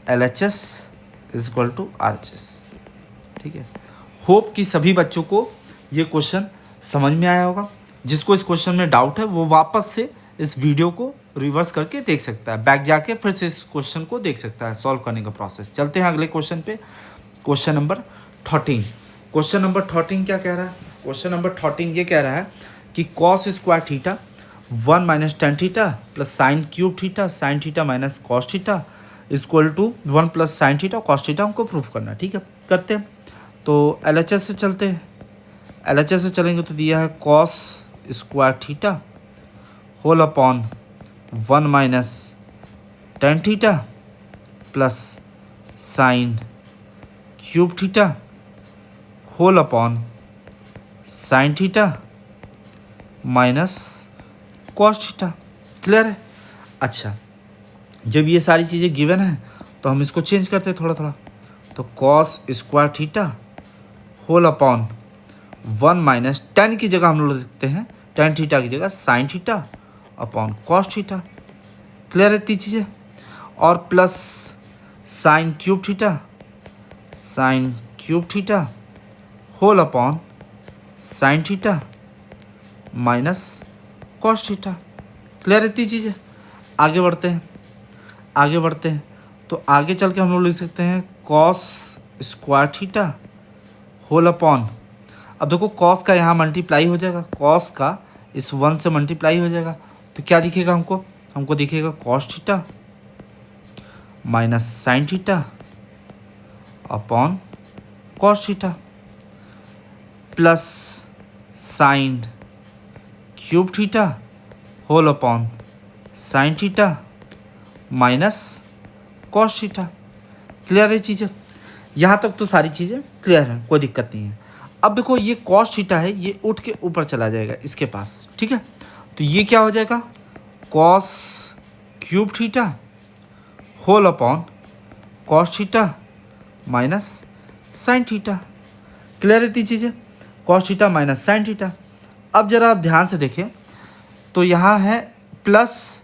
LHS is equal to RHS। ठीक है, होप कि सभी बच्चों को ये क्वेश्चन समझ में आया होगा। जिसको इस क्वेश्चन में डाउट है वो वापस से इस वीडियो को रिवर्स करके देख सकता है, बैक जाके फिर से इस क्वेश्चन को देख सकता है, सॉल्व करने का प्रोसेस। चलते हैं अगले क्वेश्चन पे। Question number 13। क्वेश्चन नंबर 13 क्या कह रहा है, क्वेश्चन नंबर 13 ये कह रहा है कि cos square theta 1 minus tan theta plus sine cube theta sine theta minus cos theta equal to 1 plus sine theta cos theta हमको प्रूफ करना है। ठीक है, करते हैं। तो LHS से चलते हैं। LHS से चलेंगे तो दिया है cos square theta whole upon 1 minus tan theta plus sine cube theta whole upon sine theta minus cos theta. Clear है। अच्छा, जब ये सारी चीज़ें गिवन है तो हम इसको चेंज करते हैं थोड़ा थोड़ा। तो cos square theta whole upon 1 minus tan की जगह हम लोग लिख सकते हैं टेन थीटा की जगह sine theta upon cos theta. Clear है तीन चीज़ें। और plus sine cube theta whole upon sine theta minus cos theta. Clear है तीन चीज़ें। आगे बढ़ते हैं। तो आगे चल के हम लोग लिख सकते हैं cos square theta whole upon, अब देखो कॉस का यहाँ मल्टीप्लाई हो जाएगा, कॉस का इस 1 से मल्टीप्लाई हो जाएगा तो क्या दिखेगा हमको दिखेगा cos theta minus sine theta upon cos theta plus sine cube theta whole upon sine theta minus cos theta. Clear है चीज़ें? यहाँ तक तो सारी चीज़ें क्लियर हैं, कोई दिक्कत नहीं है। अब देखो ये कॉस थीटा है, ये उठ के ऊपर चला जाएगा इसके पास, ठीक है। तो ये क्या हो जाएगा, cos cube theta whole upon cos theta minus sine theta. Clear रहती चीज़ें, cos theta minus sine theta. अब जरा आप ध्यान से देखें तो यहाँ है प्लस,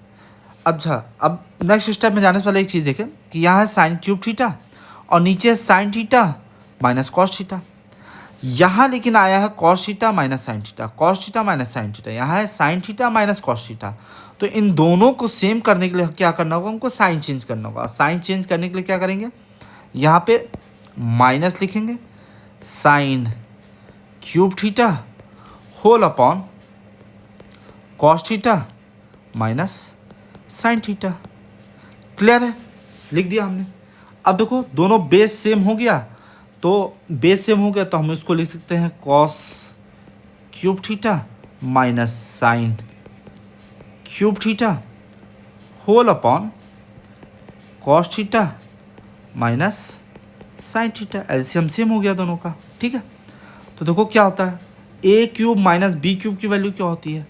अच्छा अब नेक्स्ट स्टेप में जाने से पहले एक चीज़ देखें कि यहाँ है साइन क्यूब थीटा और नीचे है sine theta minus cos theta. यहाँ लेकिन आया है cos theta minus sine theta, cos theta minus sine theta, यहाँ है sine theta minus cos theta. तो इन दोनों को सेम करने के लिए क्या करना होगा, हमको साइन चेंज करना होगा। साइन चेंज करने के लिए क्या करेंगे, यहाँ पे माइनस लिखेंगे sine cube theta whole upon cos theta minus sine theta. Clear है, लिख दिया हमने। अब देखो दोनों बेस सेम हो गया, तो बेस सेम हो गया तो हम इसको लिख सकते हैं cos cube theta minus sine cube theta whole upon cos theta minus sine theta. LCM same हो गया दोनों का, ठीक है। तो देखो क्या होता है, A cube minus B cube की वैल्यू क्या होती है,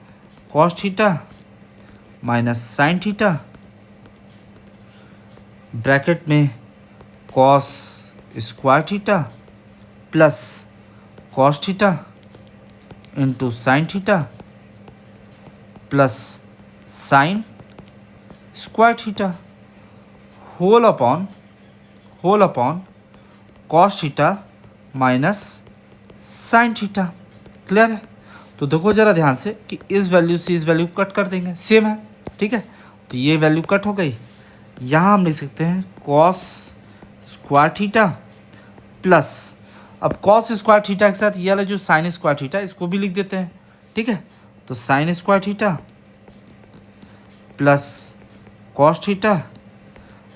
cos theta minus sine theta bracket में cos square theta plus cos theta into sine theta plus sine square theta whole upon cos theta minus sine theta. Clear है? तो देखो ज़रा ध्यान से कि इस वैल्यू से इस वैल्यू कट कर देंगे, सेम है, ठीक है। तो ये वैल्यू कट हो गई। यहाँ हम लिख सकते हैं कॉस स्क्वायर थीटा प्लस, अब कॉस स्क्वायर थीटा के साथ ये वाला जो साइन स्क्वायर थीटा इसको भी लिख देते हैं, ठीक है। तो sine square theta plus cos theta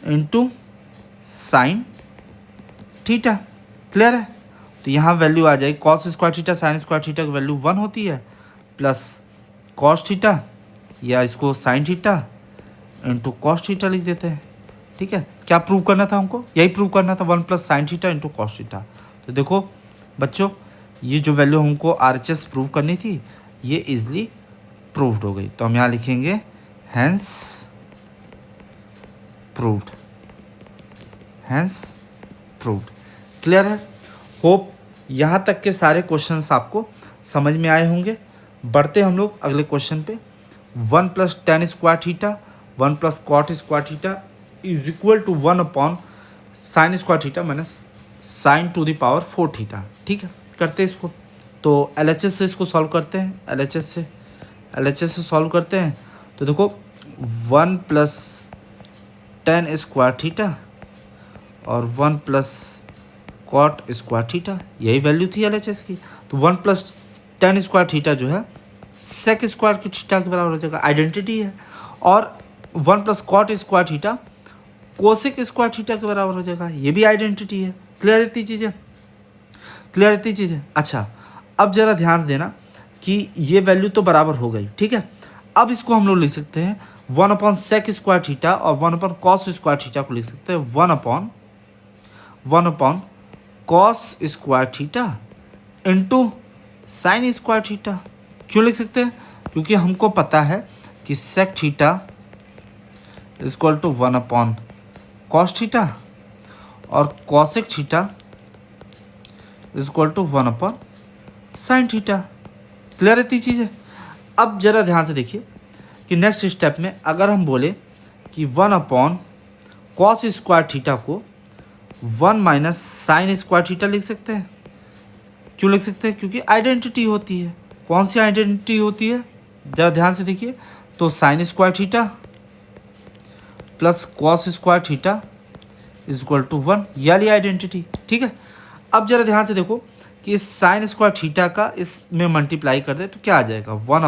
into sine theta. Clear है? तो यहाँ वैल्यू आ जाएगी cos square theta sine square theta की वैल्यू 1 होती है प्लस कॉस थीटा या इसको sign theta into cos theta लिख देते हैं, ठीक है। क्या प्रूव करना था हमको, यही प्रूव करना था, 1 plus sine theta into cos theta. तो देखो बच्चों ये जो वैल्यू हमको RHS प्रूव करनी थी ये इजली प्रूव्ड हो गई। तो हम यहाँ लिखेंगे hence proved, hence proved. Clear है? होप यहाँ तक के सारे क्वेश्चंस आपको समझ में आए होंगे। बढ़ते हम लोग अगले क्वेश्चन पे। 1 plus tan square theta 1 plus cot square theta is equal to 1 upon sine square theta minus sine to the power 4 theta. ठीक है, करते हैं इसको। तो LHS से इसको सॉल्व करते हैं, LHS से सॉल्व करते हैं। तो देखो 1 प्लस टेन स्क्वायर थीटा और 1 प्लस कॉट स्क्वायर थीटा, यही वैल्यू थी LHS की। तो 1 प्लस टेन स्क्वायर थीटा जो है सेक स्क्वायर की थीटा के बराबर हो जाएगा, आइडेंटिटी है। और 1 plus cot square theta cosec square theta के बराबर हो जाएगा, ये भी आइडेंटिटी है। क्लियर इतनी चीज़ें, क्लियर इतनी चीज़ें। अच्छा अब ज़रा ध्यान देना कि ये वैल्यू तो बराबर हो गई, ठीक है। अब इसको हम लोग लिख सकते हैं 1 अपॉन सेक स्क्वायर थीटा और 1 अपॉन कॉस स्क्वायर थीटा को लिख सकते हैं 1 upon cos square theta into sine square theta. क्यों लिख सकते हैं? क्योंकि हमको पता है कि sec theta is equal to 1 upon cos theta और cosec theta is equal to 1 upon sine theta. Clear रहती चीज़ है। अब जरा ध्यान से देखिए कि नेक्स्ट स्टेप में अगर हम बोले कि 1 अपॉन कॉस स्क्वायर थीटा को 1 माइनस साइन स्क्वायर थीटा लिख सकते हैं। क्यों लिख सकते हैं? क्योंकि आइडेंटिटी होती है। कौन सी आइडेंटिटी होती है ज़रा ध्यान से देखिए। तो sine square theta plus cos square theta is equal to 1, ये वाली आइडेंटिटी, ठीक है। अब जरा ध्यान से देखो कि इस साइन स्क्वायर थीटा का इसमें मल्टीप्लाई कर दे तो क्या आ जाएगा 1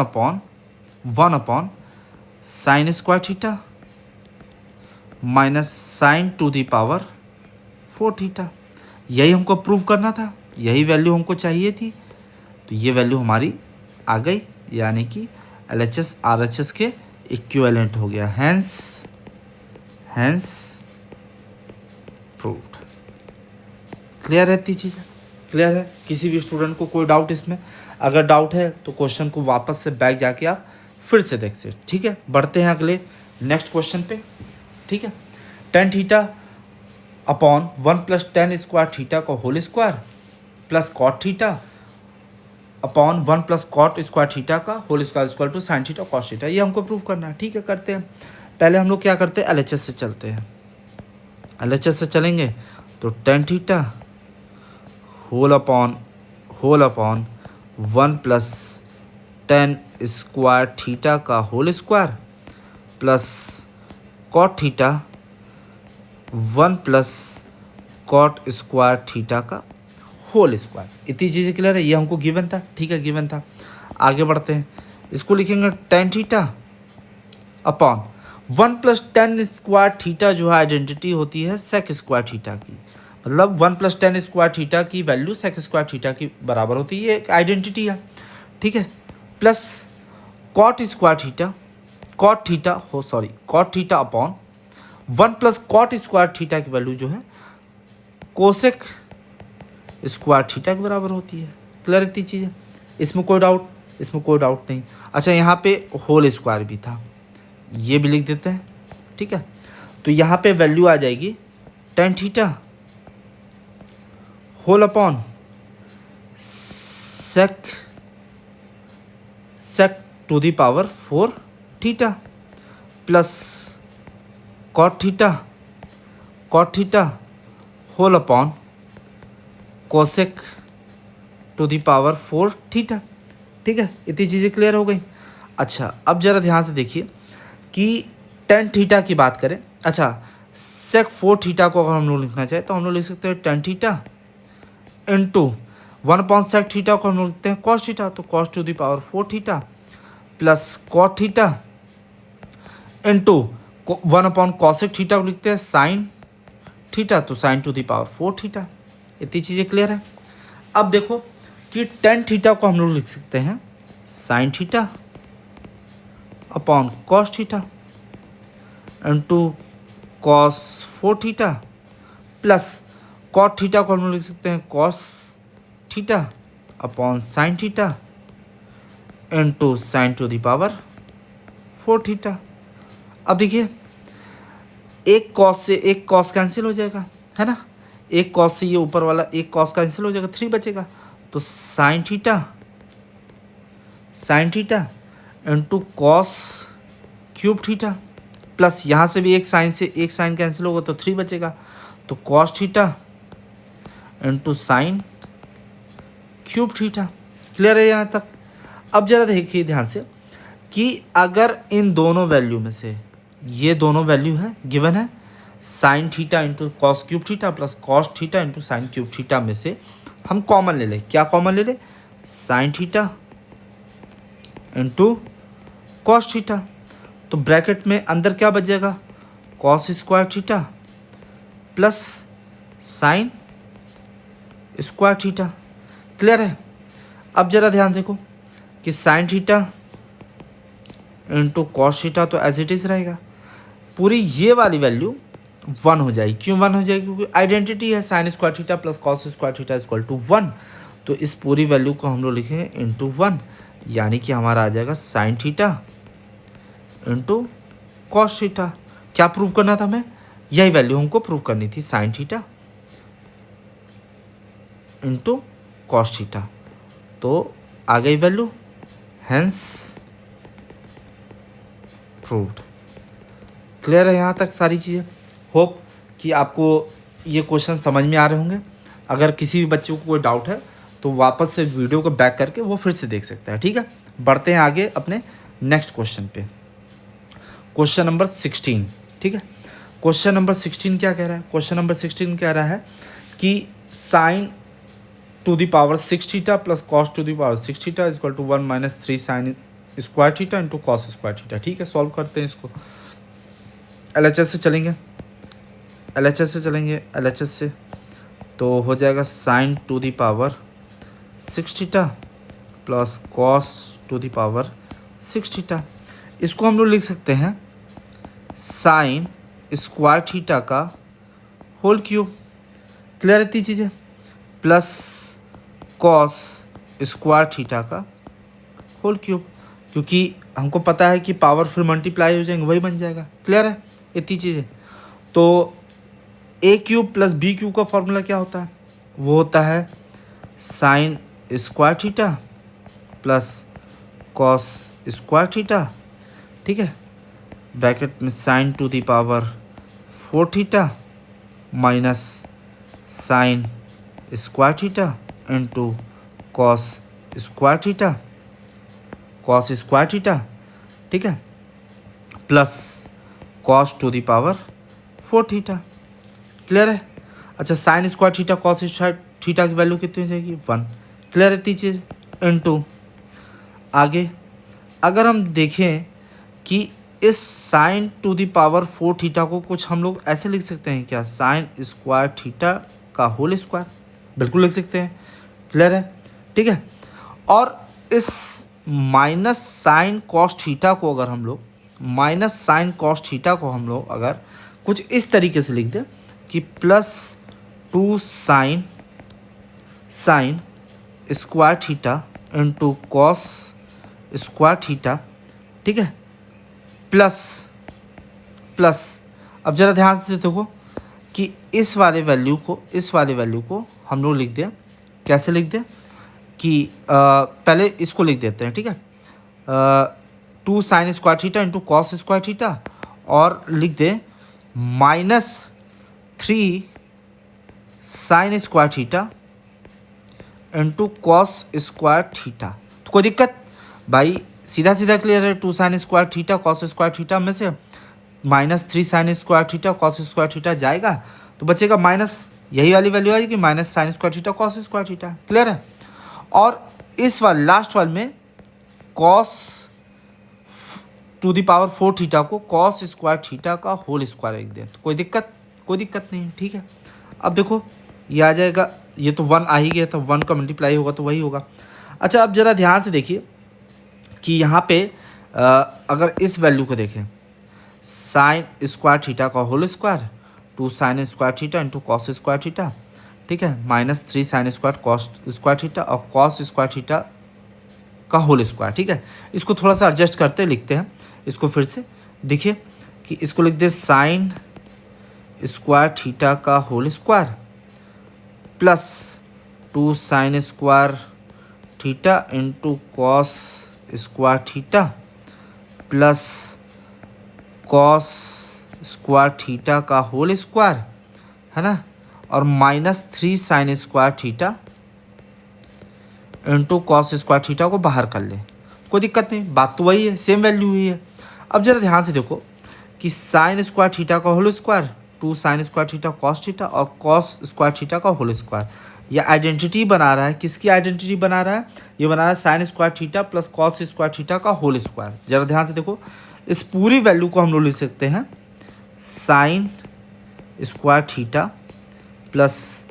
upon sine square theta minus sine to the power 4 theta. यही हमको प्रूव करना था, यही वैल्यू हमको चाहिए थी। तो ये वैल्यू हमारी आ गई, यानी कि LHS RHS के इक्विवेलेंट हो गया। Hence proved. क्लियर है इतनी चीज़ें? क्लियर है? किसी भी स्टूडेंट को कोई डाउट इसमें? अगर डाउट है तो क्वेश्चन को वापस से बैक जाके आप फिर से देखते, ठीक है। बढ़ते हैं अगले नेक्स्ट क्वेश्चन पे, ठीक है। Tan theta upon 1+tan² theta का whole square plus cot theta upon 1+cot² theta का whole square equal to sine theta cos theta, ये हमको प्रूव करना है, ठीक है। करते हैं। पहले हम लोग क्या करते हैं, LHS से चलते हैं। LHS से चलेंगे तो tan theta whole upon 1+tan² theta का whole square plus cot theta 1+cot² theta का होल स्क्वायर। इतनी चीज़ें क्लियर है? ये हमको गिवन था, ठीक है, गिवन था। आगे बढ़ते हैं। इसको लिखेंगे ten theta upon 1+tan² theta जो है आइडेंटिटी होती है sec² थीटा की, मतलब 1+tan² थीटा की वैल्यू sec² थीटा की बराबर होती है, ये एक आइडेंटिटी है, ठीक है। Plus cot theta upon 1+cot² theta की वैल्यू जो है cosec² थीटा के बराबर होती है। क्लियर इतनी चीज़ है? इसमें कोई डाउट? इसमें कोई डाउट नहीं। अच्छा, यहाँ पे होल स्क्वायर भी था, ये भी लिख देते हैं, ठीक है। तो यहाँ पे वैल्यू आ जाएगी tan theta whole upon sec to the power 4 theta plus cot theta whole upon cosec to the power 4 theta, ठीक है। इतनी चीज़ें क्लियर हो गई। अच्छा, अब ज़रा ध्यान से देखिए कि टेन थीटा की बात करें। अच्छा, sec 4 थीटा को अगर हम लोग लिखना चाहें तो हम लोग लिख सकते हैं ten theta into 1/sec theta को हम लोग लिखते हैं cos थीटा, तो cos to the power 4 theta plus cot theta into 1/cosec theta को लिखते हैं sin थीटा, तो sin to the power 4 theta. इतनी चीज़ें क्लियर है? अब देखो कि टेन थीटा को हम लोग लिख सकते हैं sin theta upon cos theta into cos 4 theta plus cot theta को हम लोग लिख सकते हैं cos theta upon sin theta into sin to the power 4 theta. अब देखिए, एक cos से एक cos कैंसिल हो जाएगा, है ना। एक cos से ये ऊपर वाला एक cos कैंसिल हो जाएगा, 3 बचेगा, तो sin theta into cos cube theta plus यहाँ से भी एक साइन कैंसिल होगा तो 3 बचेगा, तो cos theta into sign cube theta. Clear है यहाँ तक? अब ज़रा देखिए ध्यान से कि अगर इन दोनों वैल्यू में से ये दोनों वैल्यू है गिवन है, sine theta into cos cube theta plus cos theta into sign cube theta में से हम कॉमन ले लें। क्या कॉमन ले लें? Sign theta into cos theta, तो ब्रैकेट में अंदर क्या बच जाएगा? cos² theta plus sine square theta. Clear है? अब ज़रा ध्यान देखो कि sine theta into cos theta तो एज इट इज़ रहेगा, पूरी ये वाली वैल्यू 1 हो जाएगी। क्यों 1 हो जाएगी? क्योंकि आइडेंटिटी है sin² theta plus cos² theta equal to 1, तो इस पूरी वैल्यू को हम लोग लिखेंगे इंटू 1, यानी कि हमारा आ जाएगा sine theta into cos theta. क्या प्रूव करना था हमें? यही वैल्यू हमको प्रूव करनी थी, sign theta into cos theta, तो आ गई वैल्यू, हेंस प्रूव्ड। क्लियर है यहाँ तक सारी चीज़ें? होप कि आपको ये क्वेश्चन समझ में आ रहे होंगे। अगर किसी भी बच्चे को कोई डाउट है तो वापस से वीडियो को बैक करके वो फिर से देख सकता है, ठीक है। बढ़ते हैं आगे अपने नेक्स्ट क्वेश्चन पे, क्वेश्चन नंबर 16, ठीक है। क्वेश्चन नंबर 16 क्या कह रहा है? क्वेश्चन नंबर 16 कह रहा है कि sine to the power 6 theta plus cos to the power 6 theta equal to 1 - 3 sine square theta into cos square theta. ठीक है, सॉल्व करते हैं इसको। LHS से चलेंगे, LHS से तो हो जाएगा sine to the power 6 theta plus cos to the power 6 theta. इसको हम लोग लिख सकते हैं साइन स्क्वायर थीटा का होल क्यूब। क्लियर इतनी चीज़ें? प्लस कॉस स्क्वायर थीटा का होल क्यूब, क्योंकि हमको पता है कि पावर फिर मल्टीप्लाई हो जाएंगे, वही बन जाएगा। क्लियर है इतनी चीज़ें। तो A cube plus B cube का फॉर्मूला क्या होता है? वो होता है sine square theta plus cos square theta, ठीक है, ब्रैकेट में sign to the power 4 theta minus sine square theta into cos square theta, cos square theta, ठीक है, plus cos to the power 4 theta. Clear है? अच्छा, sign square theta cos square theta की value कितनी हो जाएगी? 1। Clear है इतनी चीज़। इंटू आगे अगर हम देखें कि इस sign to the power 4 theta को कुछ हम लोग ऐसे लिख सकते हैं क्या? साइन स्क्वायर थीटा का होल स्क्वायर, बिल्कुल लिख सकते हैं। क्लियर है? ठीक है। और इस माइनस साइन कॉस थीटा को अगर हम लोग अगर कुछ इस तरीके से लिख दें कि plus 2 sine square theta into cos square theta, ठीक है, प्लस अब ज़रा ध्यान से देखो कि इस वाले वैल्यू को हम लोग लिख दें, कैसे लिख दें कि पहले इसको लिख देते हैं, ठीक है, 2 sine square theta into cos square theta, और लिख दें -3 sine square theta into cos square theta. तो कोई दिक्कत भाई? सीधा क्लियर है। 2 sine square theta cos square theta में से -3 sine square theta cos square theta जाएगा तो बचेगा माइनस, यही वाली वैल्यू आएगी, minus sine square theta cos square theta. Clear है? और इस वाले लास्ट वाले में cos two the power 4 theta को कॉस स्क्वायर थीटा का होल स्क्वायर लिख दें। तो कोई दिक्कत नहीं, ठीक है। अब देखो ये आ जाएगा, ये तो 1 आ ही गया, तो 1 का मल्टीप्लाई होगा तो वही होगा। अच्छा, अब ज़रा ध्यान से देखिए कि यहाँ पे अगर इस वैल्यू को देखें, साइन स्क्वायर थीटा का whole square 2 sine square theta into cos square theta, ठीक है, -3 sine square cos square theta और कॉस स्क्वायर थीटा का होल स्क्वायर, ठीक है। इसको थोड़ा सा एडजस्ट करते लिखते हैं इसको फिर से। देखिए कि इसको लिख दे साइन स्क्वायर थीटा का whole square plus 2 sine square theta into cos square theta plus cos square theta का होल स्क्वायर, है ना, और -3 sine square theta into cos square theta को बाहर कर लें। कोई दिक्कत नहीं, बात तो वही है, सेम वैल्यू हुई है। अब जरा ध्यान से देखो कि साइन स्क्वायर थीटा का whole square 2 sine square theta cos theta और कॉस स्क्वायर थीटा का होल स्क्वायर, ये आइडेंटिटी बना रहा है। किसकी आइडेंटिटी बना रहा है? ये बना रहा है sine square theta plus cos square theta का होल स्क्वायर। जरा ध्यान से देखो, इस पूरी वैल्यू को हम लोग लिख सकते हैं sine square theta plus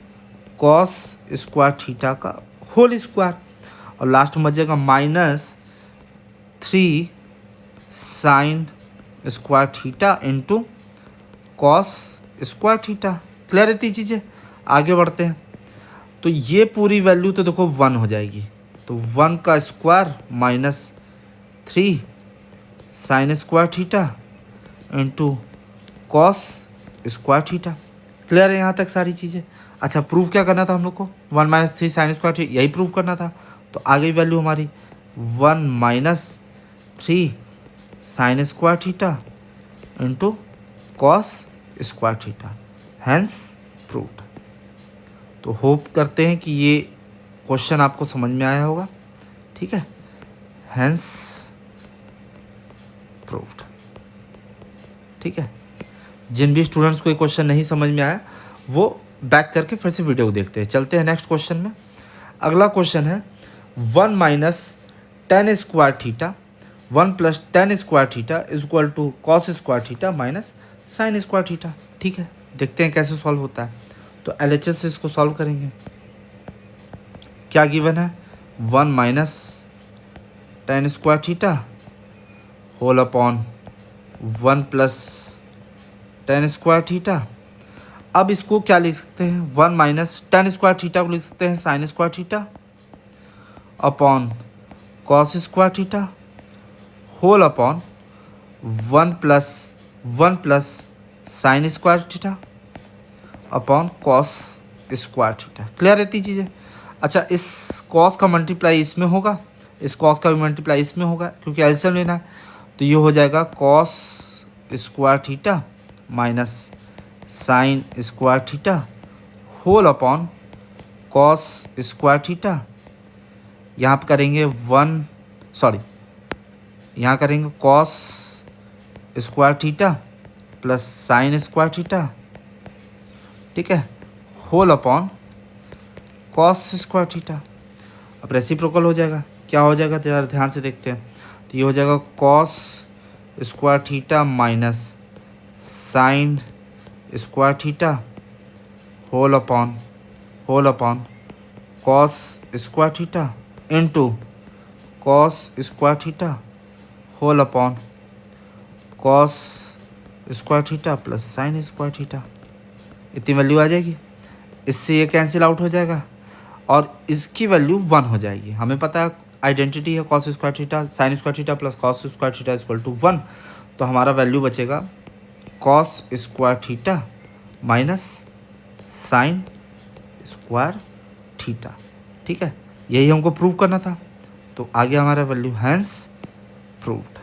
cos square theta का होल स्क्वायर, और लास्ट में बचेगा -3 sine square theta into cos square theta. Clear रहती चीज़ें। आगे बढ़ते हैं तो ये पूरी वैल्यू तो देखो 1 हो जाएगी, तो 1 का square -3 sine square theta into cos square theta. Clear है यहाँ तक सारी चीज़ें? अच्छा, प्रूफ क्या करना था हम लोग को? 1 - 3 साइन स्क्वायर थीटा, यही प्रूफ करना था। तो आगे वैल्यू हमारी 1 - 3 sine square theta into cos square theta, hence proved. तो होप करते हैं कि ये क्वेश्चन आपको समझ में आया होगा, ठीक है, हैंस प्रूव्ड, ठीक है। जिन भी स्टूडेंट्स को ये क्वेश्चन नहीं समझ में आया वो बैक करके फिर से वीडियो को देखते हैं। चलते हैं नेक्स्ट क्वेश्चन में। अगला क्वेश्चन है 1 - tan square theta 1 + tan square theta equal to cos square theta minus sine square theta. ठीक है, देखते हैं कैसे सॉल्व होता है। तो LHS से इसको सॉल्व करेंगे। क्या गिवन है? 1 - tan square theta whole upon 1 + tan square theta, अब इसको क्या लिख सकते हैं, 1 माइनस टेन स्क्वायर थीटा को लिख सकते हैं sine square theta upon cos square theta whole upon 1 plus sine square theta upon cos square theta. Clear रहती चीज़ें। अच्छा, इस कॉस का मल्टीप्लाई इसमें होगा, इस कॉस का भी मल्टीप्लाई इसमें होगा, क्योंकि एलसीएम लेना है। तो ये हो जाएगा cos square theta minus sine square theta whole upon cos square theta. यहाँ पर करेंगे यहाँ करेंगे cos square theta plus sine square theta, ठीक है, whole upon cos square theta. अब रेसिप्रोकल हो जाएगा, क्या हो जाएगा तो यार ध्यान से देखते हैं। तो ये हो जाएगा cos square theta minus sine square theta whole upon cos square theta into cos square theta whole upon cos square theta plus sine square theta. इतनी वैल्यू आ जाएगी, इससे ये कैंसिल आउट हो जाएगा और इसकी वैल्यू 1 हो जाएगी। हमें पता है आइडेंटिटी है cos square theta sine square theta plus cos square theta equal to 1। तो हमारा वैल्यू बचेगा cos square theta minus sine square theta, ठीक है। यही हमको प्रूव करना था। तो आगे हमारा वैल्यू हैंस प्रूव्ड।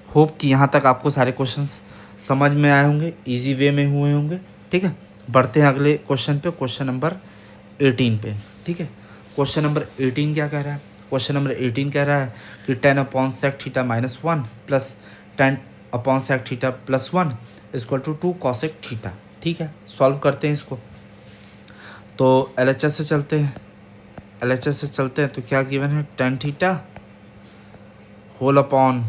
होप कि यहाँ तक आपको सारे क्वेश्चंस समझ में आए होंगे, इजी वे में हुए होंगे, ठीक है। बढ़ते हैं अगले क्वेश्चन पे, क्वेश्चन नंबर 18 पे, ठीक है। क्वेश्चन नंबर 18 क्या कह रहा है? क्वेश्चन नंबर 18 कह रहा है कि 10 upon sec theta minus 1 plus 10 upon sec theta plus 1 equal to 2 cosec theta, ठीक है। सॉल्व करते हैं इसको। तो LHS से चलते हैं। तो क्या गिवन है, 10 theta whole upon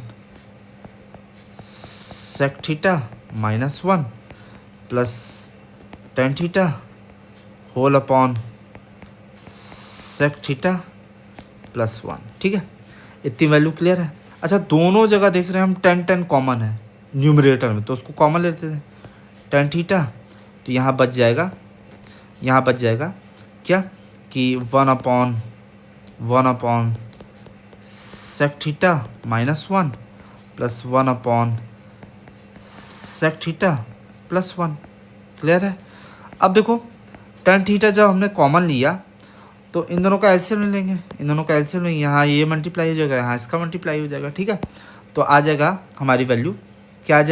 sec theta minus 1 plus 10 theta whole upon sec theta plus 1, ठीक है। इतनी वैल्यू क्लियर है। अच्छा, दोनों जगह देख रहे हैं हम 10 कॉमन है न्यूमरेटर में, तो उसको कॉमन लेते हैं 10 थीटा। तो यहाँ बच जाएगा क्या कि 1 upon sec theta minus 1 plus 1 upon sec theta plus 1। Clear है। अब देखो 10 थीटा जब हमने कॉमन लिया तो इन दोनों का एलसीएम लेंगे, यहाँ ये मल्टीप्लाई हो जाएगा, यहाँ इसका मल्टीप्लाई हो जाएगा, ठीक है। तो आ जाएगा हमारी वैल्यू क्या आ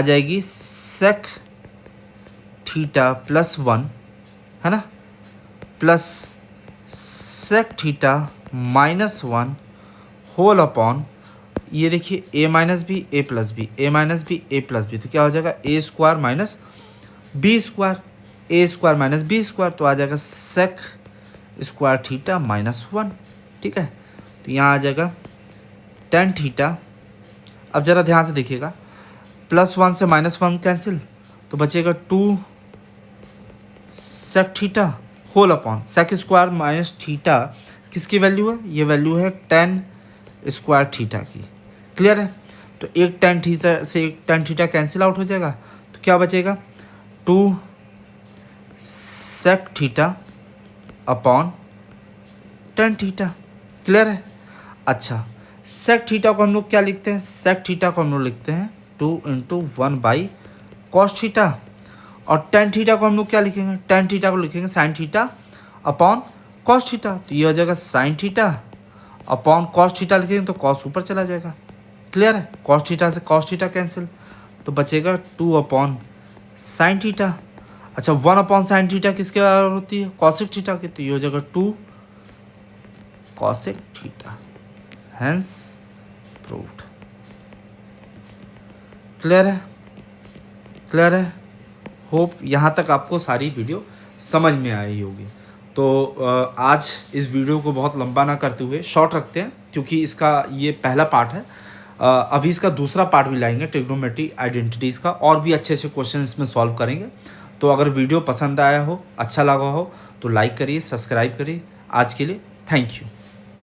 जाएगी सेक थीटा प्लस 1, है ना, plus sec theta minus 1 whole upon, ये देखिए a minus B A plus B, तो क्या हो जाएगा a square minus B square minus B square. तो आ जाएगा सेक स्क्वायर थीटा माइनस 1, ठीक है। तो यहाँ आ जाएगा 10 थीटा। अब ज़रा ध्यान से देखिएगा, प्लस 1 से माइनस 1 कैंसिल, तो बचेगा 2 sec theta whole upon sec square minus theta किसकी वैल्यू है, ये वैल्यू है 10 स्क्वायर थीटा की। क्लियर है। तो एक 10 थीटा से एक 10 थीटा कैंसिल आउट हो जाएगा, तो क्या बचेगा 2 sec theta upon 10 theta. Clear है। अच्छा, सेक थीटा को हम लोग क्या लिखते हैं, 2 इंटू 1 बाई कॉस थीटा, और 10 थीटा को हम लोग क्या लिखेंगे, 10 थीटा को लिखेंगे sine theta upon cos theta. तो ये हो जाएगा sine theta upon cos theta लिखेंगे तो कॉस ऊपर चला जाएगा। क्लियर है। कॉस थीटा से कॉस थीटा कैंसिल, तो बचेगा 2 अपॉन साइन थीटा। अच्छा, 1 अपॉन साइन थीटा किसके बराबर होती है, कॉसेक थीटा की। तो ये हो जाएगा 2 cosec theta, hence proved. Clear है। होप यहाँ तक आपको सारी वीडियो समझ में आई होगी। तो आज इस वीडियो को बहुत लंबा ना करते हुए शॉर्ट रखते हैं, क्योंकि इसका ये पहला पार्ट है। अभी इसका दूसरा पार्ट भी लाएंगे ट्रिग्नोमेट्री आइडेंटिटीज़ का, और भी अच्छे क्वेश्चन इसमें सॉल्व करेंगे। तो अगर वीडियो पसंद आया हो, अच्छा लगा हो, तो लाइक करिए, सब्सक्राइब करिए। आज के लिए थैंक यू।